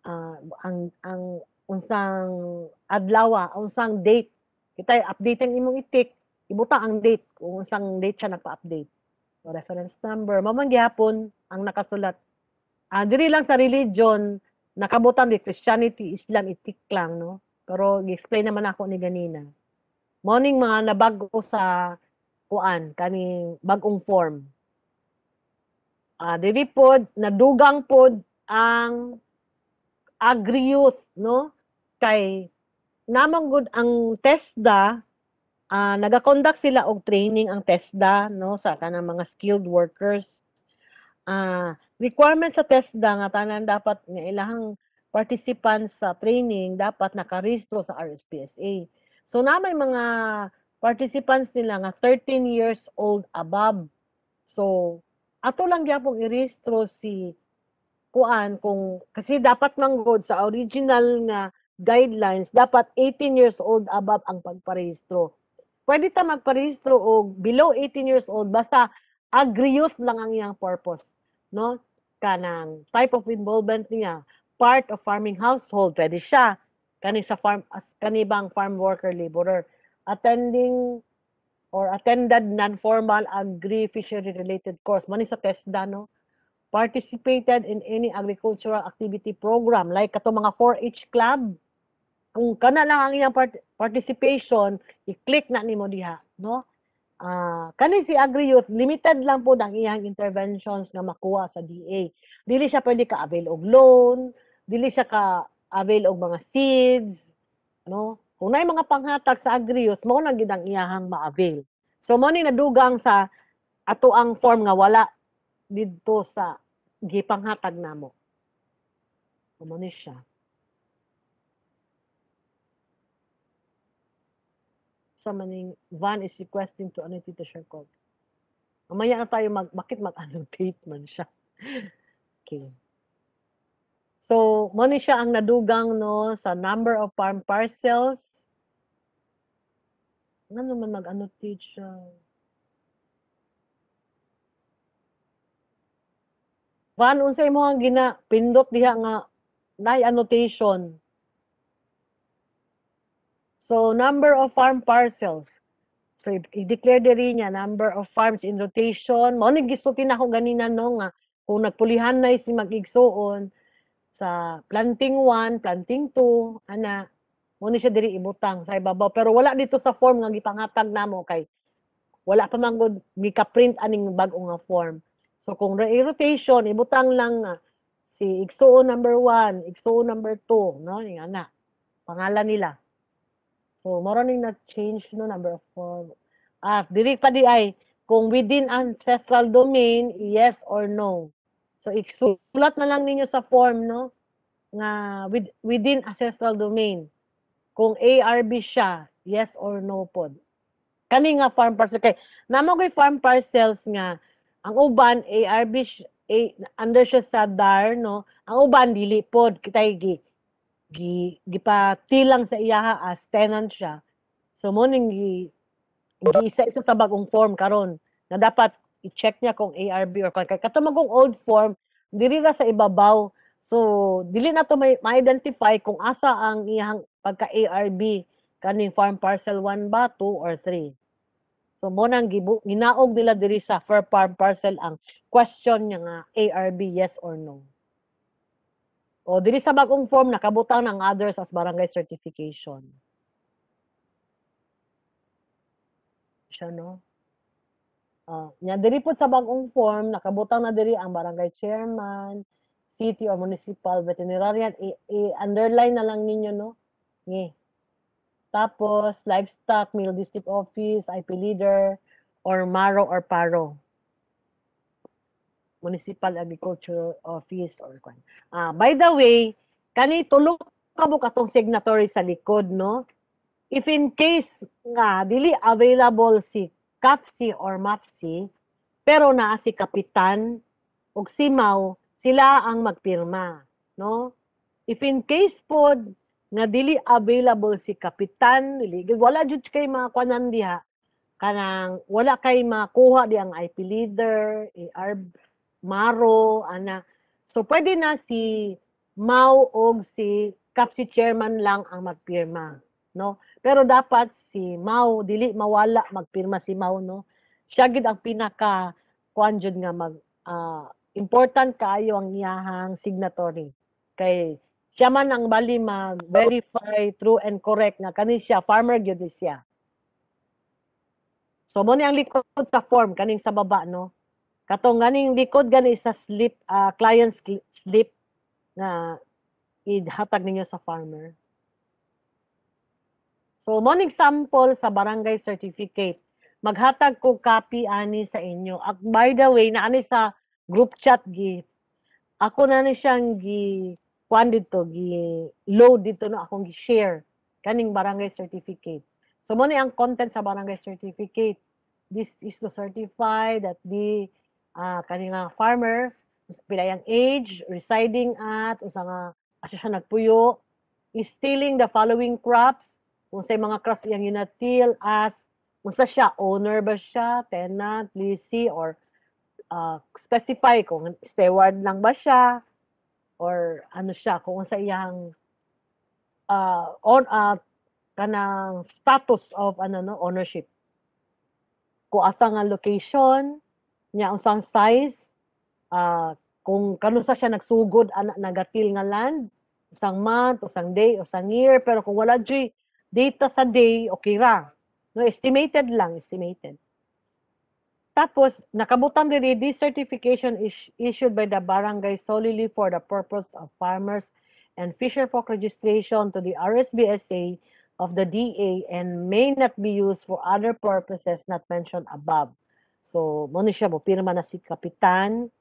Ang unsang adlaw, unsang date. Kitay update ang imong itik, ibutang ang date kung unsang date siya nagpa-update. So reference number, mamang gihapon ang nakasulat. Diri lang sa religion nakabutan di Christianity, Islam itik lang no. Pero gi-explain naman ako ni ganina. Morning mga nabago sa kuan kaning bagong form. Dili pod nadugang pod ang agri-youth no kay namang good ang TESDA naga-conduct sila og training ang TESDA no sa kanang mga skilled workers. Requirement sa TESDA nga tanan dapat nga ilahang participants sa training dapat nakarehistro sa RSPSA. So na may mga participants nila nga 13 years old above. So ato lang gyapon i-rehistro si kuan kung kasi dapat manggod sa original nga guidelines dapat 18 years old above ang pagparehistro. Pwede ta magparehistro og below 18 years old basta agri-youth lang ang iyang purpose no kanang type of involvement niya part of farming household pwede siya kani sa farm as kanibang farm worker laborer attending or attended non-formal agri-fishery related course man sa TESDA no participated in any agricultural activity program like kato mga 4-H club kung kana lang ang iyang participation i-click na nimo diha no kani si agri-youth limited lang po ang iyang interventions nga makuha sa DA dili siya pwede ka avail og loan dili siya ka avail og mga seeds no kung naay mga panghatag sa agri-youth mao na gid ang iyahang ma-avail so mo ni nadugang sa ato ang form nga wala didto sa gipanghatag namo mo ni siya. Sa maning Van is requesting to annotate the share code. Mamaya na tayo bakit mag-annotate man siya. Okay. So, mo ni siya ang nadugang no sa number of farm parcels. Ano man mag-annotate siya? Van unsay mo ang pindot diha nga nay annotation. So, number of farm parcels. So, i-declare diri niya, number of farms in rotation. Mao ni gisulti nako ganina no nga kung nagpulihan na si mag-igsuon sa planting 1, planting 2, ana, mo ni siya diri ibutang sa ibabaw. Pero wala dito sa form nga gipanghatag namo kay wala pa man gud gika-print aning bag-o nga form. So, kung rotation, ibutang lang si igsuon number 1, igsuon number 2, no? Nga na, pangalan nila. So, moro ning na-change no number of form. Diri pa di ay kung within ancestral domain, yes or no. So, isulat na lang ninyo sa form no nga within ancestral domain. Kung ARB siya, yes or no pod. Kani nga farm parcel kay namo koy farm parcels nga ang uban ARB under siya sa DAR no. Ang uban dili pod kitay gipatilang sa iyaha as tenant siya. So mo ning giisa-isa sa bagong form karon na dapat i-check niya kung ARB or kay katumagong old form diri ra sa ibabaw. So dili na to may ma-identify kung asa ang iyang pagka ARB kaning farm parcel 1 ba, 2 or 3. So mo nang ginaog nila diri sa farm parcel ang question niya nga ARB yes or no. O diri sa bagong form nakabutang ng others as barangay certification. Siya no. Nya diri po sa bagong form nakabutang na diri ang barangay chairman, city or municipal veterinarian underline na lang ninyo no. Ni. Tapos livestock, middle district office, IP leader or MARO or PARO. Municipal Agriculture Office or kwan. By the way, kani tulong ka mo katong signatory sa likod, no? If in case nga dili available si CAPSI or MAPSI, pero naa si kapitan ug si MAU, sila ang magpirma, no? If in case pod nga dili available si kapitan, dili wala jud kay mga kwanan diha, kanang wala kay makuha di ang IP leader, MARO, ana. So, pwede na si MAU o si CAPSI chairman lang ang magpirma, no? Pero dapat si MAU, dili mawala magpirma si MAU, no? Siya gid ang pinaka kuan jud nga important kaayo ang iyahang signatory. Kay siya man ang bali mag-verify true and correct nga kani siya farmer gyud siya. So mo ni ang likod sa form kaning sa baba, no? Katong ganing likod gani sa slip, client slip na ihatag ninyo sa farmer. So, mo example sa barangay certificate. Maghatag ko copy ani sa inyo. By the way, na ani sa group chat ako na ni siyang kuan dito, load dito no akong gi-share kaning barangay certificate. So, mo ni ang content sa barangay certificate. This is to certify that the kanina farmer, pila yung age, residing at, usa nga, asa siya nagpuyo, is stealing the following crops, kung sa mga crops iyang ginatil as, kung sa siya, owner ba siya, tenant, leasee, or specify kung steward lang ba siya, or ano siya, kung sa iyang kanang status of ownership. Kung asa nga location, nya usang size, kung kano sa siya nagsugod nagatil nga land, usang month, usang day, usang year, pero kung wala dyan data sa day, okay ra. No, estimated lang, estimated. Tapos, nakabutang diri, this certification is issued by the barangay solely for the purpose of farmers and fisherfolk registration to the RSBSA of the DA and may not be used for other purposes not mentioned above. So, mo ni siya, pirma na si kapitan,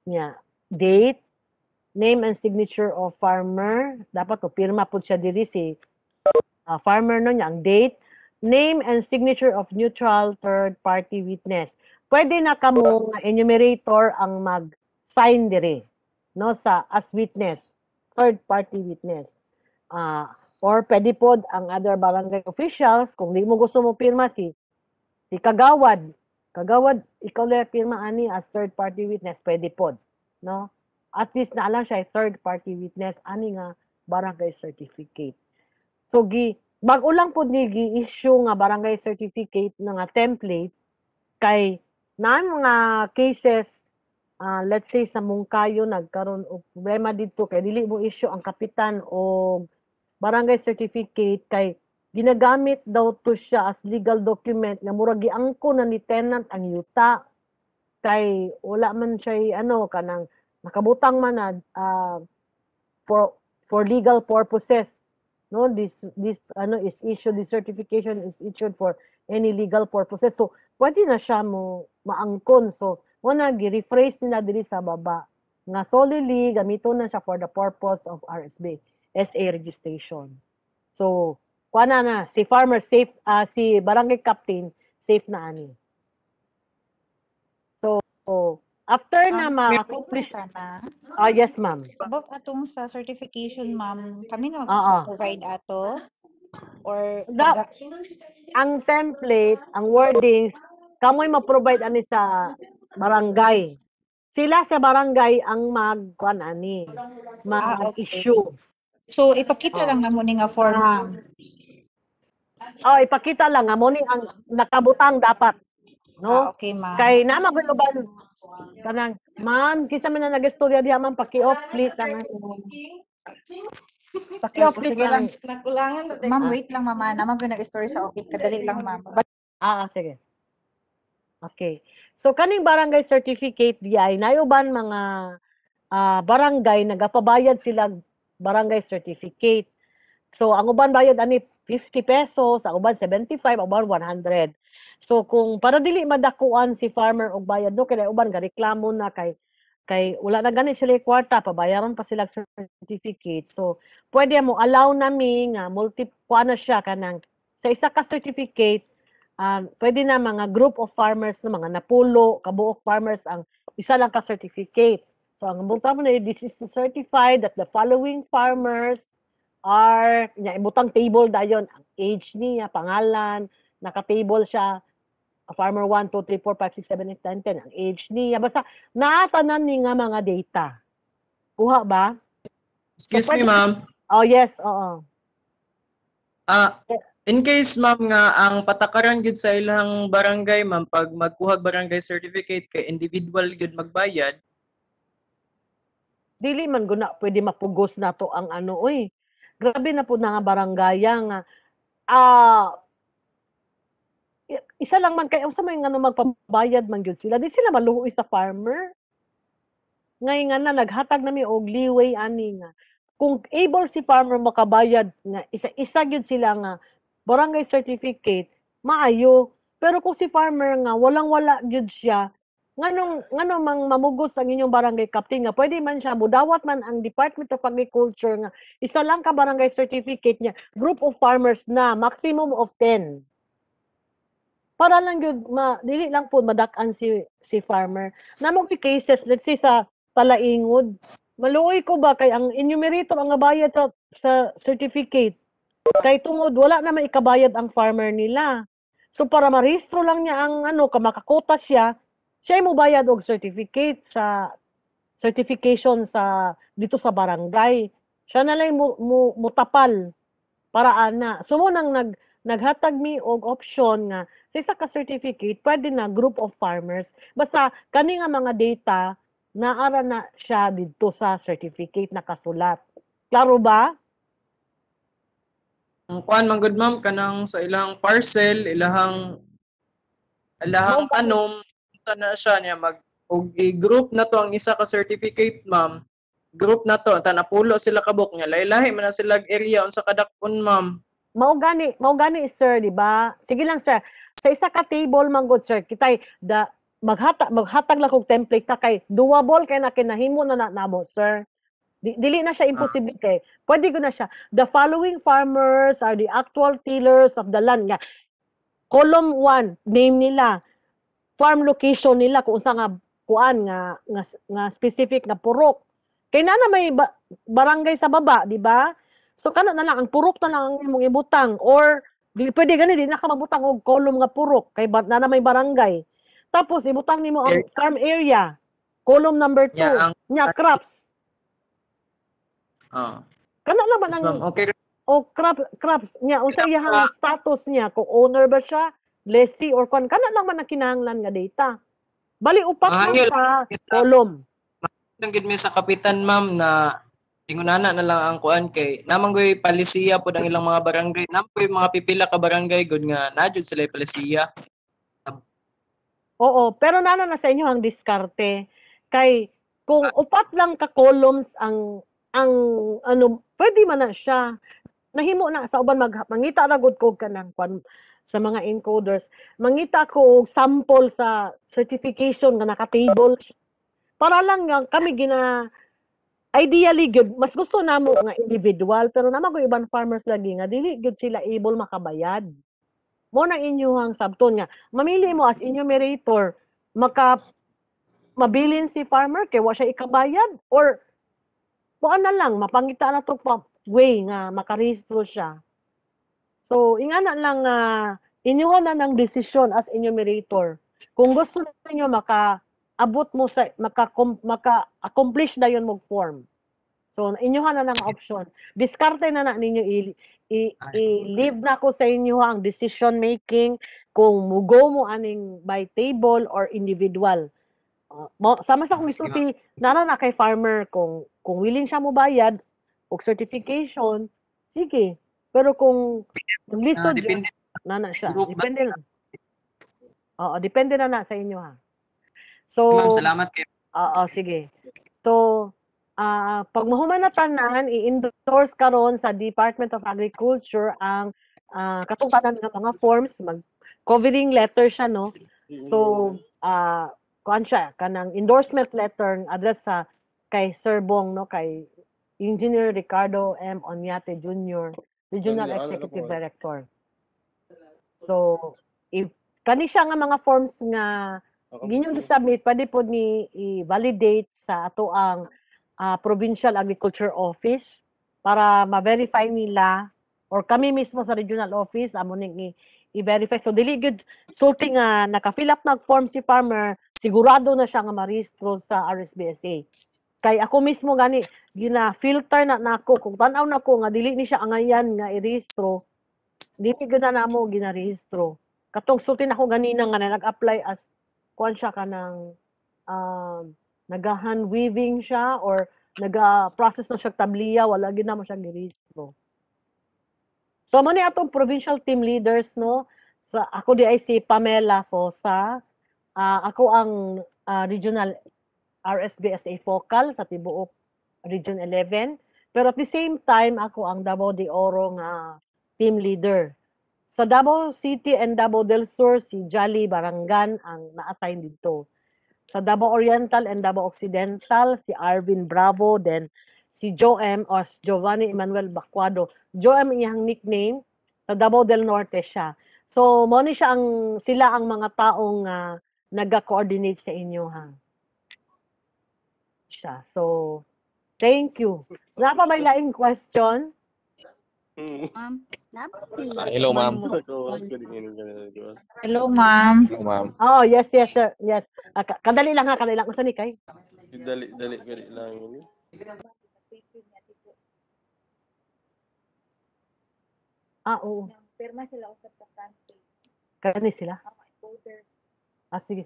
niya, date, name and signature of farmer, dapat pirma po siya diri si farmer no niya, ang date, name and signature of neutral third party witness. Pwede na kamo nga enumerator ang mag-sign diri, no, sa as witness, third party witness. Or pwede po ang other barangay officials, kung di mo gusto mo pirma si kagawad, ikaw lang pirma ani as third party witness, pwede pod, no? At least na lang siya third party witness ani nga barangay certificate. So bag-o lang pod ni gi-issue nga barangay certificate nga template kay na mga cases let's say sa Mungkayo nagkaroon og problema dito kay dili mo issue ang kapitan o barangay certificate kay ginagamit daw to siya as legal document nga murag giangko na ni tenant ang yuta kay wala man siya kanang nakabutang man na for legal purposes, no, this is issued, this certification is issued for any legal purposes, so pwede na siya mo maangkon. So muna gi-rephrase nila diri sa baba nga solely gamiton na siya for the purpose of RSB SA registration. So kuana na si farmer safe, si barangay captain safe na ani. So After na ma-accomplish, ka na. yes ma'am. About atong sa certification, ma'am, kami na Oo. provide ato or Da- ang template, ang wordings, kamoy ma-provide ani sa barangay. Sila sa barangay ang mag-kuan ani, okay. mag-issue. So ipakita lang namo ni nga form, ma'am. Ipakita lang nga mo ni ang nakabutang dapat, no? Okay, ma'am. Kay na maguluban kanang ma'am, kisa man na nagistorya diha ma'am, paki-off please ang paki-off please Sige lang. ang Ma'am, wait lang, mama. Naman ko nag-story sa office. Kadali lang, ma'am. sige. Okay. So kaning barangay certificate diay nayuban mga barangay nagapabayad sila barangay certificate. So ang uban bayad ani 50 pesos, ang uban 75, ang uban 100. So kung para dili madakuan si farmer og bayad do kay uban gareklamo na kay wala na gani sila kwarta, pabayaran pa sila certificate. So pwede mo allow nami nga kuan na siya kanang sa isa ka certificate pwede na mga group of farmers na mga napulo, kabuok farmers ang isa lang ka certificate. So ang butang mo na this is to certify that the following farmers are ibutang table dayon ang age niya, pangalan, naka-table siya farmer 1, 2, 3, 4, 5, 6, 7, 8, 9, 10 ang age niya basta naatanan ni nga mga data. Kuha ba? Excuse me, ma'am. Yes, oo. In case, ma'am, nga ang patakaran gud sa ilang barangay, ma'am, pag magkuhag barangay certificate kay individual gud magbayad, dili man guna pwede mapugos nato ang ano grabe na po na nga barangaya nga isa lang man kay unsa may ngano magpabayad man gyud sila di sila maluoy sa farmer ngay nga na naghatag nami og leeway ani nga kung able si farmer makabayad nga isa gyud sila nga barangay certificate maayo pero kung si farmer nga walang-wala gyud siya nganong mang mamugos ang inyong barangay captain nga pwede man siya mudawat man ang Department of Agriculture nga isa lang ka barangay certificate niya group of farmers na maximum of 10 para lang gyud dili lang po madak-an si farmer namong cases let's say sa Palaingod maluoy ko ba kay ang enumerator ang bayad sa certificate kay tungod wala na maikabayad ang farmer nila so para marehistro lang niya ang makakotas siya mo bayad og certificate sa certification sa dito sa barangay. Siya na lang mutapal para ana. So mo nang naghatag mi og option nga sa isa ka certificate pwede na group of farmers. Basta kani nga mga data naara na siya dito sa certificate nakasulat. Klaro ba? ang kuan man gud, ma'am, kanang sa ilang parcel, ilahang tanom, na siya niya og i-group na to ang isa ka certificate, ma'am. Group na to napulo sila kabuk niya lahi-lahi man na sila area unsa kadakpon, ma'am. Mao gani sir, di ba? Sige lang sir. Sa isa ka table man gud sir, kitay maghatag lang kog template ta kay doable kay na kinahimo na namo sir. Dili na siya imposible kay. Pwede ko na siya. The following farmers are the actual tillers of the land nga. Column 1, name nila. Farm location nila kung unsa nga kuan nga specific nga purok. Kay na may barangay sa baba, di ba? So kana na lang ang purok na lang ang imong ibutang or di pwede gani di na ka mabutang og column nga purok kay na may barangay. Tapos ibutang nimo ang farm area. Column number 2 nya crops. Kana lang man ang okay. Crops nya unsa iyang status niya kung owner ba siya, lessee or kana lang man ang kinahanglan nga data. Bali upat sa column. Nang gid mi sa kapitan, ma'am, na ingunana na lang ang kuan kay namang goy palisiya pod ang ilang mga barangay. Namang mga pipila ka barangay gud nga nadjud sila palisiya. Oo, pero na sa inyo ang diskarte kay kung upat lang ka columns ang pwede man na siya. Nahimo na sa uban mangita ra gud ko kanang kwan sa mga encoders. Mangita ko og sample sa certification nga naka-table para lang nga kami ideally good mas gusto namo nga individual pero naman ko ibang farmers lagi nga dili good sila able makabayad. Mo na inyong sabton nga mamili mo as enumerator mabilin si farmer kay wa siya ikabayad or kuan na lang mapangita na to pa way nga makarehistro siya. So ingana lang inyuha na ng desisyon as enumerator. Kung gusto niyo maka-abot mo sa maka-accomplish na yun mo form. So inyuha na ng option. Diskarte na ninyo i-leave na ko sa inyo ang decision making kung mugo mo aning by table or individual. Sama sa kung isulti na kay farmer kung willing siya mo bayad og certification, sige. Pero kung lisod Depende. na siya. Group Depende lang. Oo, depende na sa inyo ha. So, Ma'am, salamat kayo. oo, sige. So, pag mahuman na tanan, i-endorse karon sa Department of Agriculture ang katungpanan ng mga forms, covering letter siya, no? So, kuan siya, kanang endorsement letter address sa kay Sir Bong, no? Kay Engineer Ricardo M. Onyate Jr., Regional Executive Director. So, if kani siya nga mga forms nga ginyong submit, pwede po ni i-validate sa ato ang Provincial Agriculture Office para ma-verify nila or kami mismo sa regional office amo ning i-verify. So dili gud sulti nga naka-fill up nag form si farmer, sigurado na siya nga ma-rehistro sa RSBSA. Kay ako mismo gani gina-filter na nako kung tan-aw nako nga dili ni siya angayan nga i-rehistro, dili gud na namo gina-rehistro. Katong sulti nako ganina nga nag-apply as kuan siya kanang nag-hand weaving siya or nag-process na siya tabliya, wala gid na mo siya girehistro. So mo ni atong provincial team leaders, no? Sa ako di ay si Pamela Sosa. Ako ang regional RSBSA focal sa tibuok Region 11. Pero at the same time ako ang Davao de Oro nga team leader. Sa Davao City and Davao del Sur si Jolly Barangan ang na-assign dito. Sa Davao Oriental and Davao Occidental si Arvin Bravo, then si Joem or Giovanni Emmanuel Bacuado. Joem iyang nickname, sa Davao del Norte siya. So mo ni siya sila ang mga taong naga-coordinate sa inyo ha. Siya. So thank you. Wala pa may laing question? Ma'am, Hello, ma'am. Hello, ma'am. Hello, ma'am. Oh, yes, sir. Yes. Kadali lang ha, kadali lang. Usa ni kay? Dali lang yun. Oo. Pirma sila usap sa translate. Kani sila? Encoder. Sige.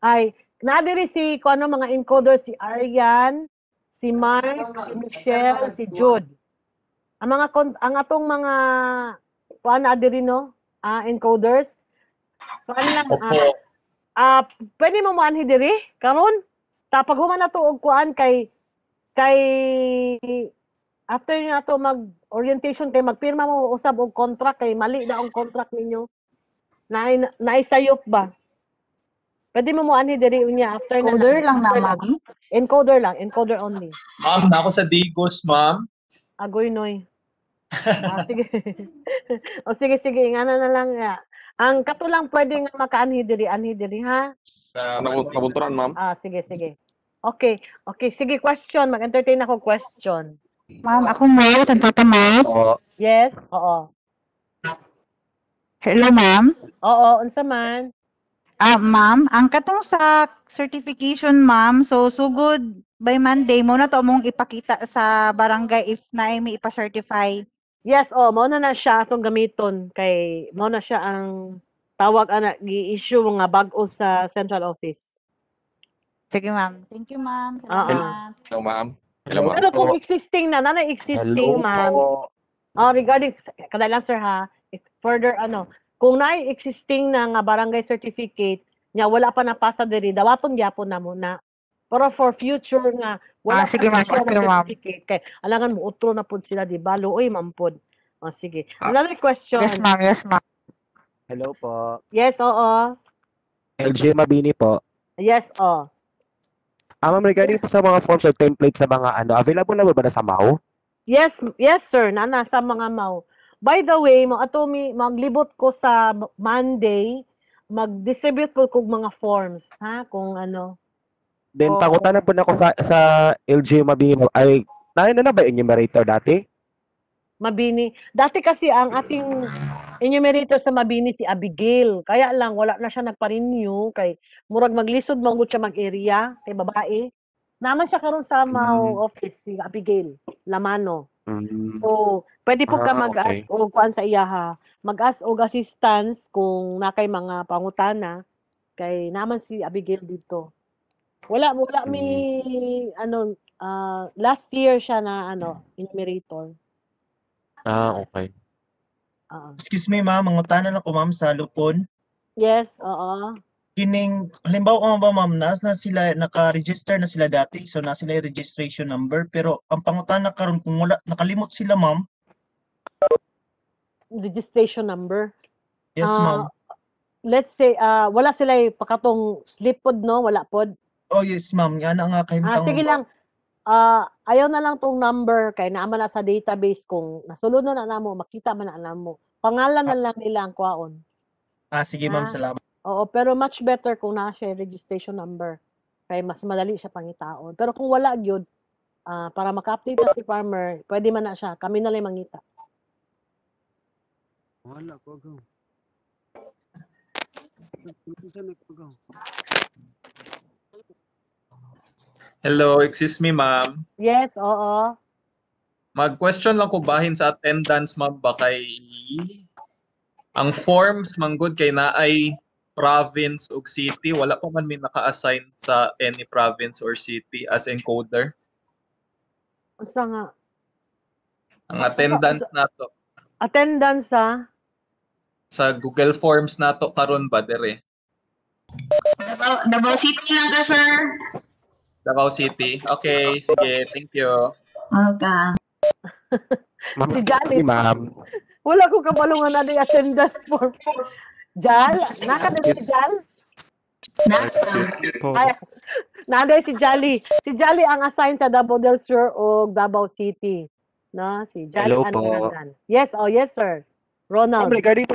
Ay, nadiri si kuno mga encoder si Arian, si Mark, si Michelle, si Jude. Ang atong mga kuan adiri no, encoders. Kuan lang pwede mo anhi diri karon. Pag human na to og kuan kay after na to mag-orientation kay magpirma mo usab og contract kay mali na ang contract ninyo. Naisayop ba? Pwede mo anhi diri unya after Encoder lang na, ma'am. Encoder only. Ma'am, nako sa Digos, ma'am. Agoy noy. Sige. Sige, ingana na lang. Ang katulang pwede nga makaanhi diri ha. Nabunturan, ma'am. Sige. Okay, sige, question. Mag-entertain ako question. Ma'am, ako Mel, sa Tatamas. Yes, oo. Hello, ma'am. Oo, unsa man? Ma'am, ang katong sa certification, ma'am, so sugod by Monday mo na to mong ipakita sa barangay if na may ipa-certify. Yes, mo na siya atong gamiton kay mo na siya ang tawag gi-issue nga bag-o sa central office. Sige, ma'am. Thank you, ma'am. Salamat. Hello, ma'am. Pero kung existing ma'am. Regarding kadailan sir ha, further kung existing na nga barangay certificate nya wala pa napasa diri dawaton gyapon na muna. Pero for future nga wala sige, ma'am. Okay, ma'am. certificate kay alangan mo utro na pud sila di ba? Luoy man pud. Sige. Another question. Yes, ma'am. Hello po. Yes, oo. LJ Mabini po. Yes, Ma'am, regarding po sa mga forms or templates sa mga available na ba sa MAU? Yes, sir. Nasa mga MAU. By the way, maglibot ko sa Monday, mag-distribute ko kung mga forms, ha? Kung Then Oo. pangutanan po nako sa LGU Mabini ay na ba enumerator dati? Mabini. Dati kasi ang ating enumerator sa Mabini si Abigail. Kaya lang wala na siya nagpa-renew kay murag maglisod man gud siya mag-area kay babae. Naman siya karon sa Mau office si Abigail Lamano. Mm. So, pwede po ka Ah, mag-ask okay. o kuan sa iya ha. Mag-ask og assistance kung nakay mga pangutana kay naman si Abigail dito. Wala mi ano last year siya na ano enumerator. Ah, okay. Excuse me ma'am, mangutanan ako ma'am sa Lupon. Yes, oo. Kining halimbawa ba ma'am, na sila naka-register na sila dati, so na sila yung registration number, pero ang pangutana karon kung wala nakalimot sila ma'am. Registration number. Yes ma'am. Let's say wala sila pakatong slip pod no, wala pod. Oh yes ma'am, yan nga kahimtang. Sige lang. Ayaw na lang tong number kay naama na sa database kung nasulod na namo, makita man na namo. Pangalan na lang nila ang kuwaon. Sige ma'am, salamat. Oo, pero much better kung na siya registration number. Kay mas madali siya pangitaon. Pero kung wala gyud, para maka-update na si farmer, pwede man na siya. Kami na lang mangita. Wala ko go. Hello, excuse me, ma'am. Yes, oo. Mag-question lang ko bahin sa attendance, ma'am, ba kay ang forms manggod kay naay province ug city, wala pa man may naka-assign sa any province or city as encoder. Usa nga. Ang attendance nato Attendance sa Google Forms nato karon ba dire? Davao City lang ka, sir. Davao City. Okay, sige, thank you. Okay. Si Jali. Ma'am. Wala ko kabalungan na di attendance form. Jal, naka na si Jal? Ay, naday si Jali. Si Jali ang assign sa Davao del Sur o Davao City. No, si Jali Hello po. Ananagan. Yes, yes sir. Ronald. Regarding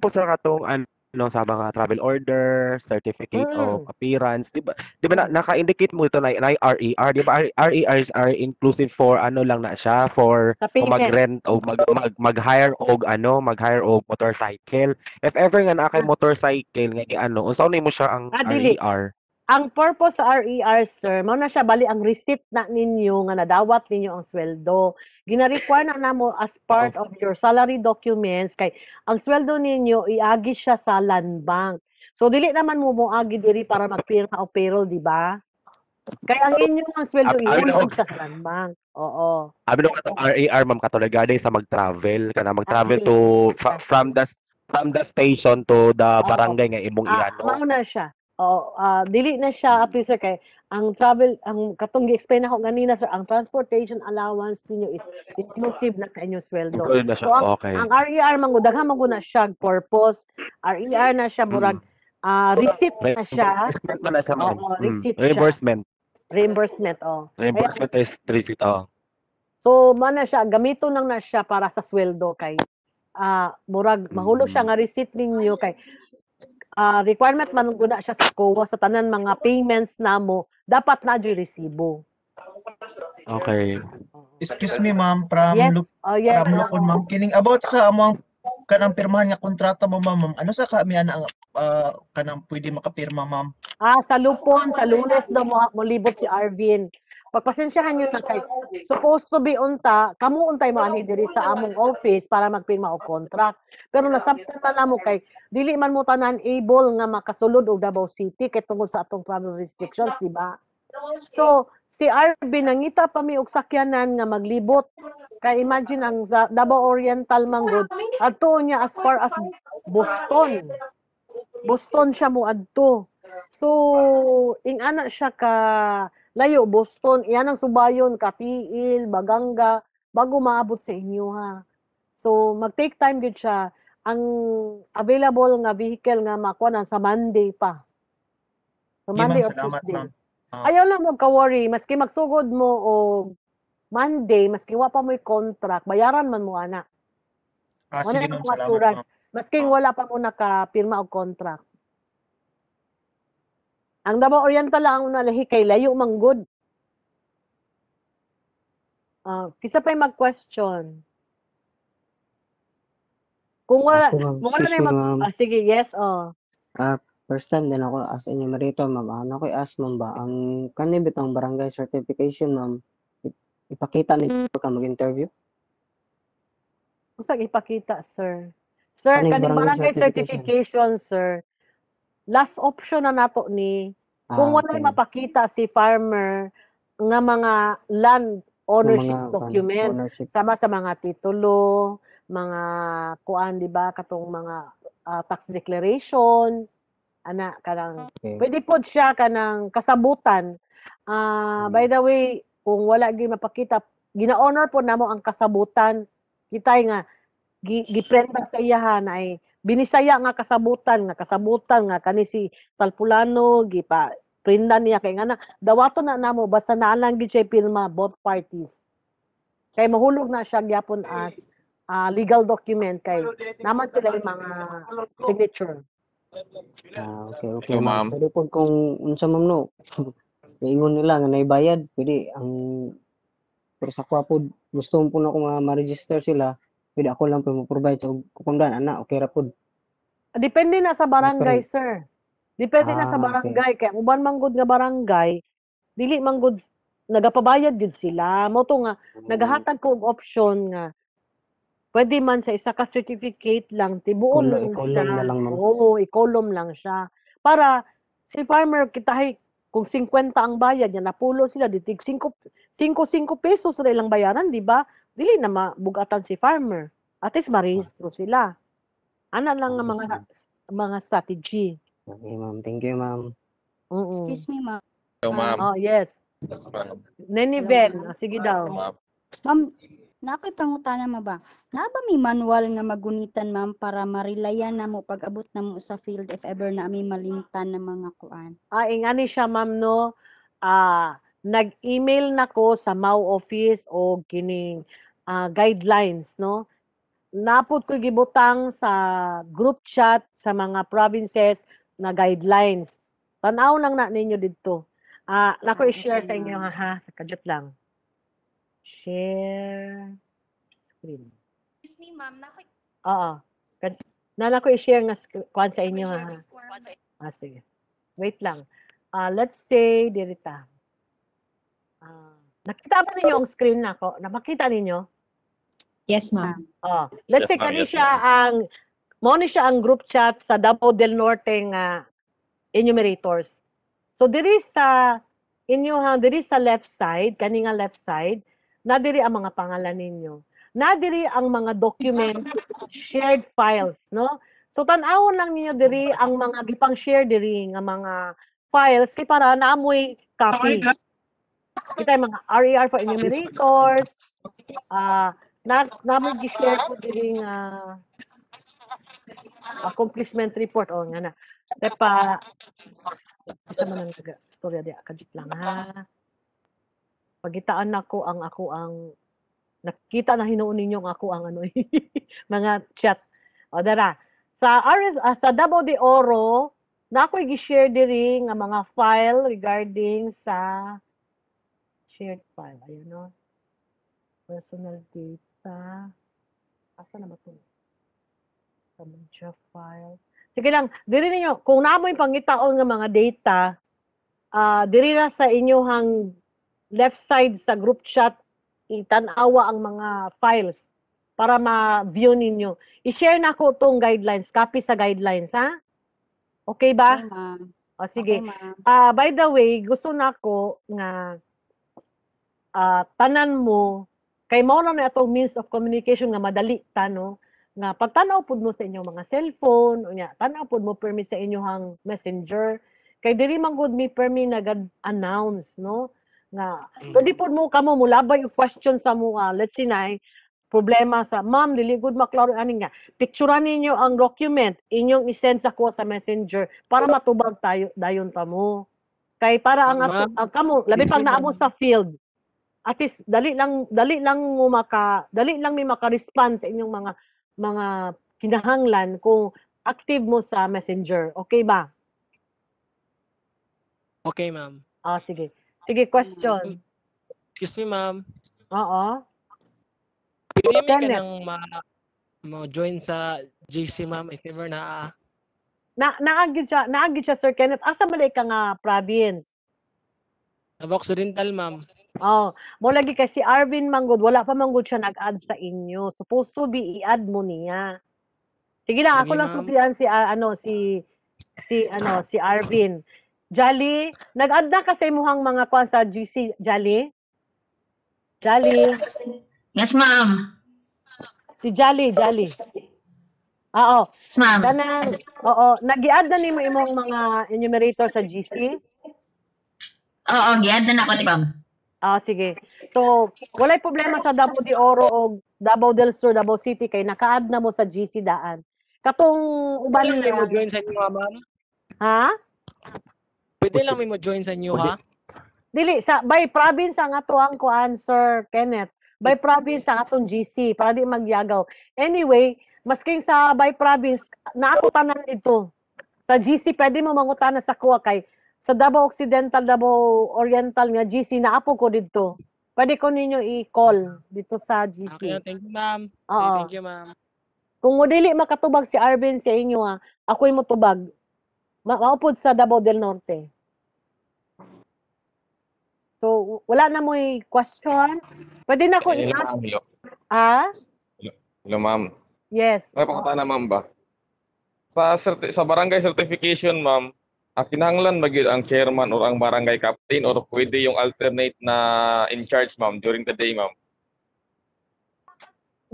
po sa katong ano sa mga travel order, certificate of appearance, di ba naka-indicate mo ito na RER, di ba? RERs are inclusive for ano lang na siya for kung mag-rent o mag-hire og motorcycle. If ever nga na kay motorcycle nga unsa mo siya ang RER? Ang purpose sa RER, sir, mao na siya bali ang receipt na ninyo nga nadawat ninyo ang sweldo. Gina-require na namo as part of your salary documents kay ang sweldo ninyo iagi siya sa land bank. So dili naman mo moagi diri para magpirma og payroll, di ba? Kaya ang inyong ang sweldo ihulog siya sa land bank. Oo. Abi no katong RER ma'am katong sa mag-travel kana mag-travel to from the station to the barangay nga imong iano. Mao na siya. Dili na siya sir kay ang travel ang katong gi-explain ako ganina sir, ang transportation allowance ninyo is inclusive na sa inyong sweldo. So ang RER man daghan man na siya purpose. RER na siya murag receipt na siya. Receipt reimbursement. Reimbursement receipt So man na siya gamito lang na siya para sa sweldo kay murag mahulog siya nga receipt ninyo kay requirement man guna siya sa COA sa tanan mga payments namo dapat na diri resibo. Okay. Excuse me ma'am, from Lupon ma'am, kining about sa among kanang pirmahan nga kontrata mo ma'am, ano sa kami ang kanang pwede makapirma ma'am? Sa Lupon, sa Lunes daw mo libot si Arvin. Pagpasensyahan nyo na kay supposed to be kamo untay mo ani diri sa among office para magpirma og contract. Pero nasabtan na mo kay dili man mo tanan able nga makasulod og Davao City kay tungod sa atong travel restrictions, di ba? So, si Arvin nangita pa mi og sakyanan nga maglibot. Kay imagine ang Davao Oriental manggod adto niya as far as Boston. Boston siya mo adto. So, ingana siya ka layo Boston, iyan ang subayon, Katiil, Baganga, bago maabot sa inyo ha. So, mag-take time gid siya. Ang available nga vehicle nga makuha sa Monday pa. So, Monday or Tuesday. Ayaw lang mo ka-worry, maski magsugod mo o Monday, maski wa pa mo'y contract, bayaran man mo ana. Sige ma'am, salamat ma'am. Maski wala pa mo nakapirma og contract. Ang Davao Oriental lang ang nalahi kay layo manggod. Kisa pa mag-question. Kung wala, Ako, ma'am. kung wala na Excuse yung me, ma'am. sige, yes, First time din ako as inyo marito, ma'am. Ano ko ask, ma'am ba? Ang kanibit ang barangay certification, ma'am. Ipakita ninyo ka mag-interview? Usag ipakita, sir. Sir, Kaning kaning barangay barangay certification, sir. Last option na nato ni kung wala Okay. mapakita si farmer nga mga land ownership Nga mga document ownership. sama sa mga titulo, mga kuan di ba katong mga tax declaration ana kanang Okay. pwede pod siya kanang kasabutan. By the way, kung wala gyud mapakita, gina-honor po namo ang kasabutan. Kitay nga giprenta sa iyahan ay binisaya nga kasabutan nga kani si Talpulano gipa prindan niya kay nga dawato na namo basta naalang gid siya pirma both parties. Kay mahulog na siya gyapon as legal document kay naman sila yung mga signature. Okay, ma'am. ma'am. Pwede po kung unsa ma'am no. Ingon nila nga naibayad, pwede ang pero sa kwa po gusto po na ko ma-register sila, pwede ako lang po mo-provide so kukundan ana okay ra pod. Depende na sa barangay, sir. Depende na sa Okay. barangay kay uban manggod nga barangay dili manggod nagapabayad gid sila. Mo to nga nagahatag ko og option nga pwede man sa isa ka certificate lang tibuon lang I-column na lang, ma'am. Oo, i-column lang siya. Para si farmer kitahay kung 50 ang bayad niya napulo sila ditig 5 pesos ra ilang bayaran, di ba? Dili na mabugatan si farmer. At least marehistro sila. Ana lang nga mga strategy. Okay, ma'am. Thank you, ma'am. Excuse me, ma'am. Ma'am. Oh, yes. Neniven, sige daw. Ma'am, na ako'y pangutana mo ba? Na ba may manual nga magunitan, ma'am, para marilayan na mo pag-abot na mo sa field if ever na may malimtan na mga kuan? Ingani siya, ma'am, no? Nag-email na ko sa MAU office o kining guidelines, no? Napod ko gibutang sa group chat sa mga provinces na guidelines. Tanaw lang na ninyo dito. Nako i-share sa inyo ha. Kadjot lang. Share screen. Excuse me, ma'am. Oo. Nako i-share nga kuan sa inyo ha. Sige. Wait lang. Let's say dirita. Nakita ba ninyo ang screen nako? Napakita ninyo? Yes, ma'am. Let's Yes, say ma'am. kani Yes, siya mo ni siya ang group chat sa Davao del Norte nga enumerators. So diri sa left side, kani nga left side, na diri ang mga pangalan ninyo. Na diri ang mga document shared files, no? So tan-awon lang ninyo diri ang mga gipang share diri nga mga files kay para naamoy copy. Kita yung mga RER for enumerators, namin gi-share ko diri nga accomplishment report nga na. Tepa isa man ang storya di kadit lang ha. Pagitaan nako ang nakita na hinuon ninyo ang ako ang mga chat. O dara. Sa Davao de Oro, na ako'y gi-share diri nga mga file regarding sa shared file. Ayun no. Personal data. Asa na ba ito? Sa file. Sige lang, diri ninyo, kung namoy pangitaon nga mga data, diri na sa inyohang left side sa group chat, itanawa ang mga files para ma-view ninyo. I-share na ko itong guidelines, copy sa guidelines, ha? Okay ba? Okay, ma'am. O sige. Okay, ma'am. By the way, gusto na ko nga tanan mo, kay mao na itong means of communication nga madali no? Nga pagtanaw pud mo sa inyong mga cellphone, unya tanaw pud mo permi sa inyong messenger, kay diri man gud mi permi nag-announce, no? Nga pwede pud mo kamo mulabay og question sa mo, let's say na problema sa ma'am dili gud maklaro ani nga picturean ninyo ang document inyong i-send sa ko sa messenger para matubag tayo dayon ta mo. Kay para ang kamo labi pag naamo sa field, at least dali lang mi maka-respond sa inyong mga kinahanglan kung active mo sa messenger. Okay ba? Okay, ma'am. Sige. Sige, question. Excuse me, ma'am. Oo. Pwede may ka Kenneth. nang ma-join sa GC, ma'am, if ever na Naagid siya, Sir Kenneth. Asa man ka nga province? Davao Occidental, ma'am. Mo lagi kay si Arvin Manggod, wala pa manggod siya nag-add sa inyo. Supposed to be i-add mo niya. Sige lang, ako Lagi, lang ma'am. suplihan si Arvin. Jolly, nag-add na kasi muhang mga kwan sa GC, Jolly? Jolly. Yes, ma'am. Si Jolly. Oo. Yes, ma'am. Kanang, nag-i-add na nimo imong mga enumerator sa GC? Oo, gi-add na ako, ti ma'am. Sige. So, walay problema sa Davao de Oro o Davao del Sur, Davao City kay naka-add na mo sa GC daan. Katong uban Pwede lang may na. mo-join sa inyo, ha, ma'am? Ha? Pwede lang may mo-join sa inyo, ha? Dili, by province ang ato ang kuan, Sir Kenneth. By province ang atong GC para di magyagaw. Anyway, masking sa by province, naako tanan ito. Sa GC, pwede mo mangutana sa kuha kay sa Davao Occidental, Davao Oriental nga GC, naapo ko dito. Pwede ko ninyo i-call dito sa GC. Okay, thank you, ma'am. Oo. Thank you, ma'am. Kung mo dili makatubag si Arvin sa inyo, ako'y mo tubag. Maupod sa Davao del Norte. So, wala na mo'y question. Pwede na ko i-ask. Hello. Hello, ma'am. Yes. May pangutana, ma'am ba? Sa barangay certification, ma'am, kinahanglan ba gyud ang chairman or ang barangay captain or pwede yung alternate na in charge, ma'am, during the day, ma'am?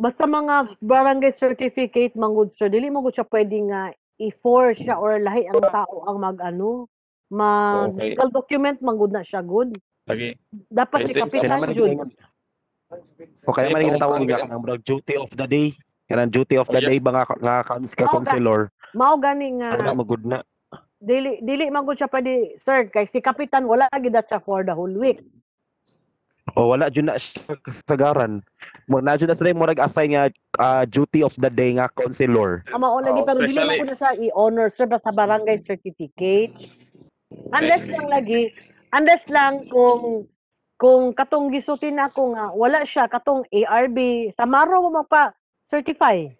Basta mga barangay certificate, manggod sir, dili mo gud siya pwede nga i-force siya or lahi ang tao ang legal document, manggod na siya good. Lagi. Dapat si kapitan jud. O kaya man ginatawag nga ang duty of the day. Kanang duty of the day ba nga counselor? Mao gani nga. Ano magud na. Dili manggod siya pwede, sir, kay si kapitan wala gid siya for the whole week. O wala jud na siya kasagaran. Na jud na sila mo nag-assign nga duty of the day nga counselor. Mao lagi pero dili mo na siya i-honor sir sa barangay certificate. Unless lang kung katong gisutin ako nga wala siya katong ARB sa maro mo magpa-certify.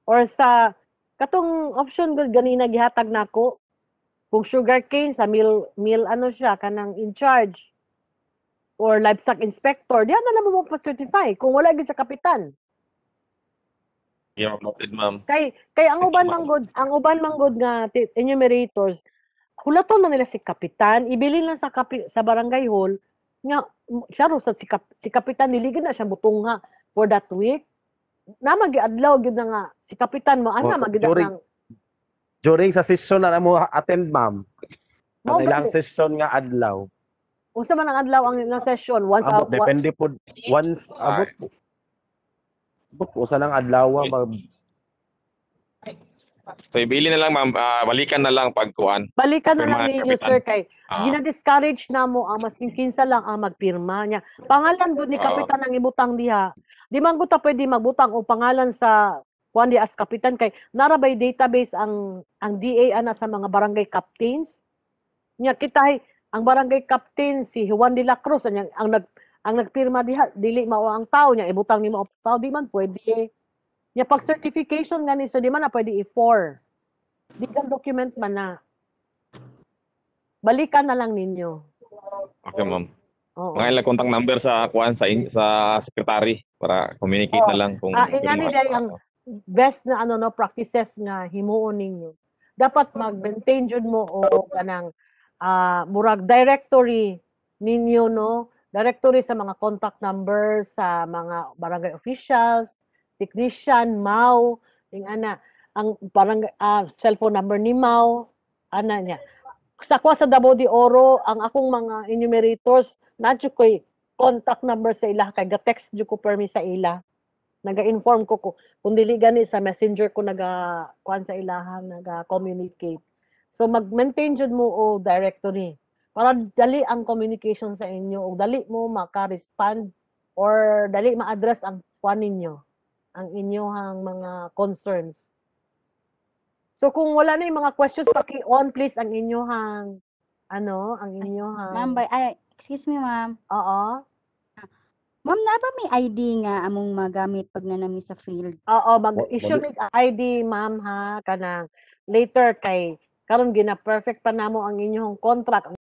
Or sa katong option gud ganina gihatag nako. Kung sugarcane sa mill ano siya kanang in charge or livestock inspector, diyan na mo pa-certify kung wala gid sa kapitan. Yeah, noted, ma'am. Kay ang uban manggod nga enumerators, hulaton man nila si kapitan, ibilin lang sa barangay hall nga siya ro sa si kapitan niligid na siya butungha for that week. Na magi-adlaw gyud na nga si kapitan mo ana magid during sa session na mo attend, ma'am. Ang ilang session nga adlaw. Unsa man ang adlaw ang ilang session? Once depende po once abot. Usa lang adlaw So ibili na lang, ma'am, balikan na lang pagkuan. Balikan na lang ninyo, sir, kay gina-discourage na mo ang masking kinsa lang ang magpirma niya. Pangalan gud ni kapitan ang ibutang diha. Di man gud ta pwede magbutang o pangalan sa kuan di as kapitan kay nara by database ang DA ana sa mga barangay captains. Nya kita ang barangay captain si Juan de la Cruz ang nagpirma diha dili mao ang tao niya ibutang nimo ang tao di man pwede. Nya pag certification nga ni so di man na pwede i-4. Legal document man na. Balikan na lang ninyo. Okay, ma'am. Oo. Mga ilang contact number sa kuan sa secretary para communicate na lang kung ingani dai ang best na practices nga himuon ninyo. Dapat mag-maintain jud mo o kanang murag directory ninyo directory sa mga contact numbers sa mga barangay officials, technician, MAU, ang barangay cellphone number ni MAU, niya. Sa Davao de Oro, ang akong mga enumerators, nadyo ko'y contact number sa ila, kay ga-text jud ko permi sa ila. Naga-inform ko kung dili gani sa messenger ko kuan sa ilahan, naga-communicate. So mag-maintain jud mo o directory para dali ang communication sa inyo o dali mo maka-respond or dali ma-address ang kuan ninyo, ang inyong mga concerns. So kung wala na yung mga questions, paki-on please ang inyong Ano ang Ma'am, inyong excuse me, ma'am. Oo. Ma'am, na ba may ID nga among magamit pag nanami sa field? Oo, mag-issue mig ID, ma'am, ha, kanang later kay karon gina-perfect pa namo ang inyong contract.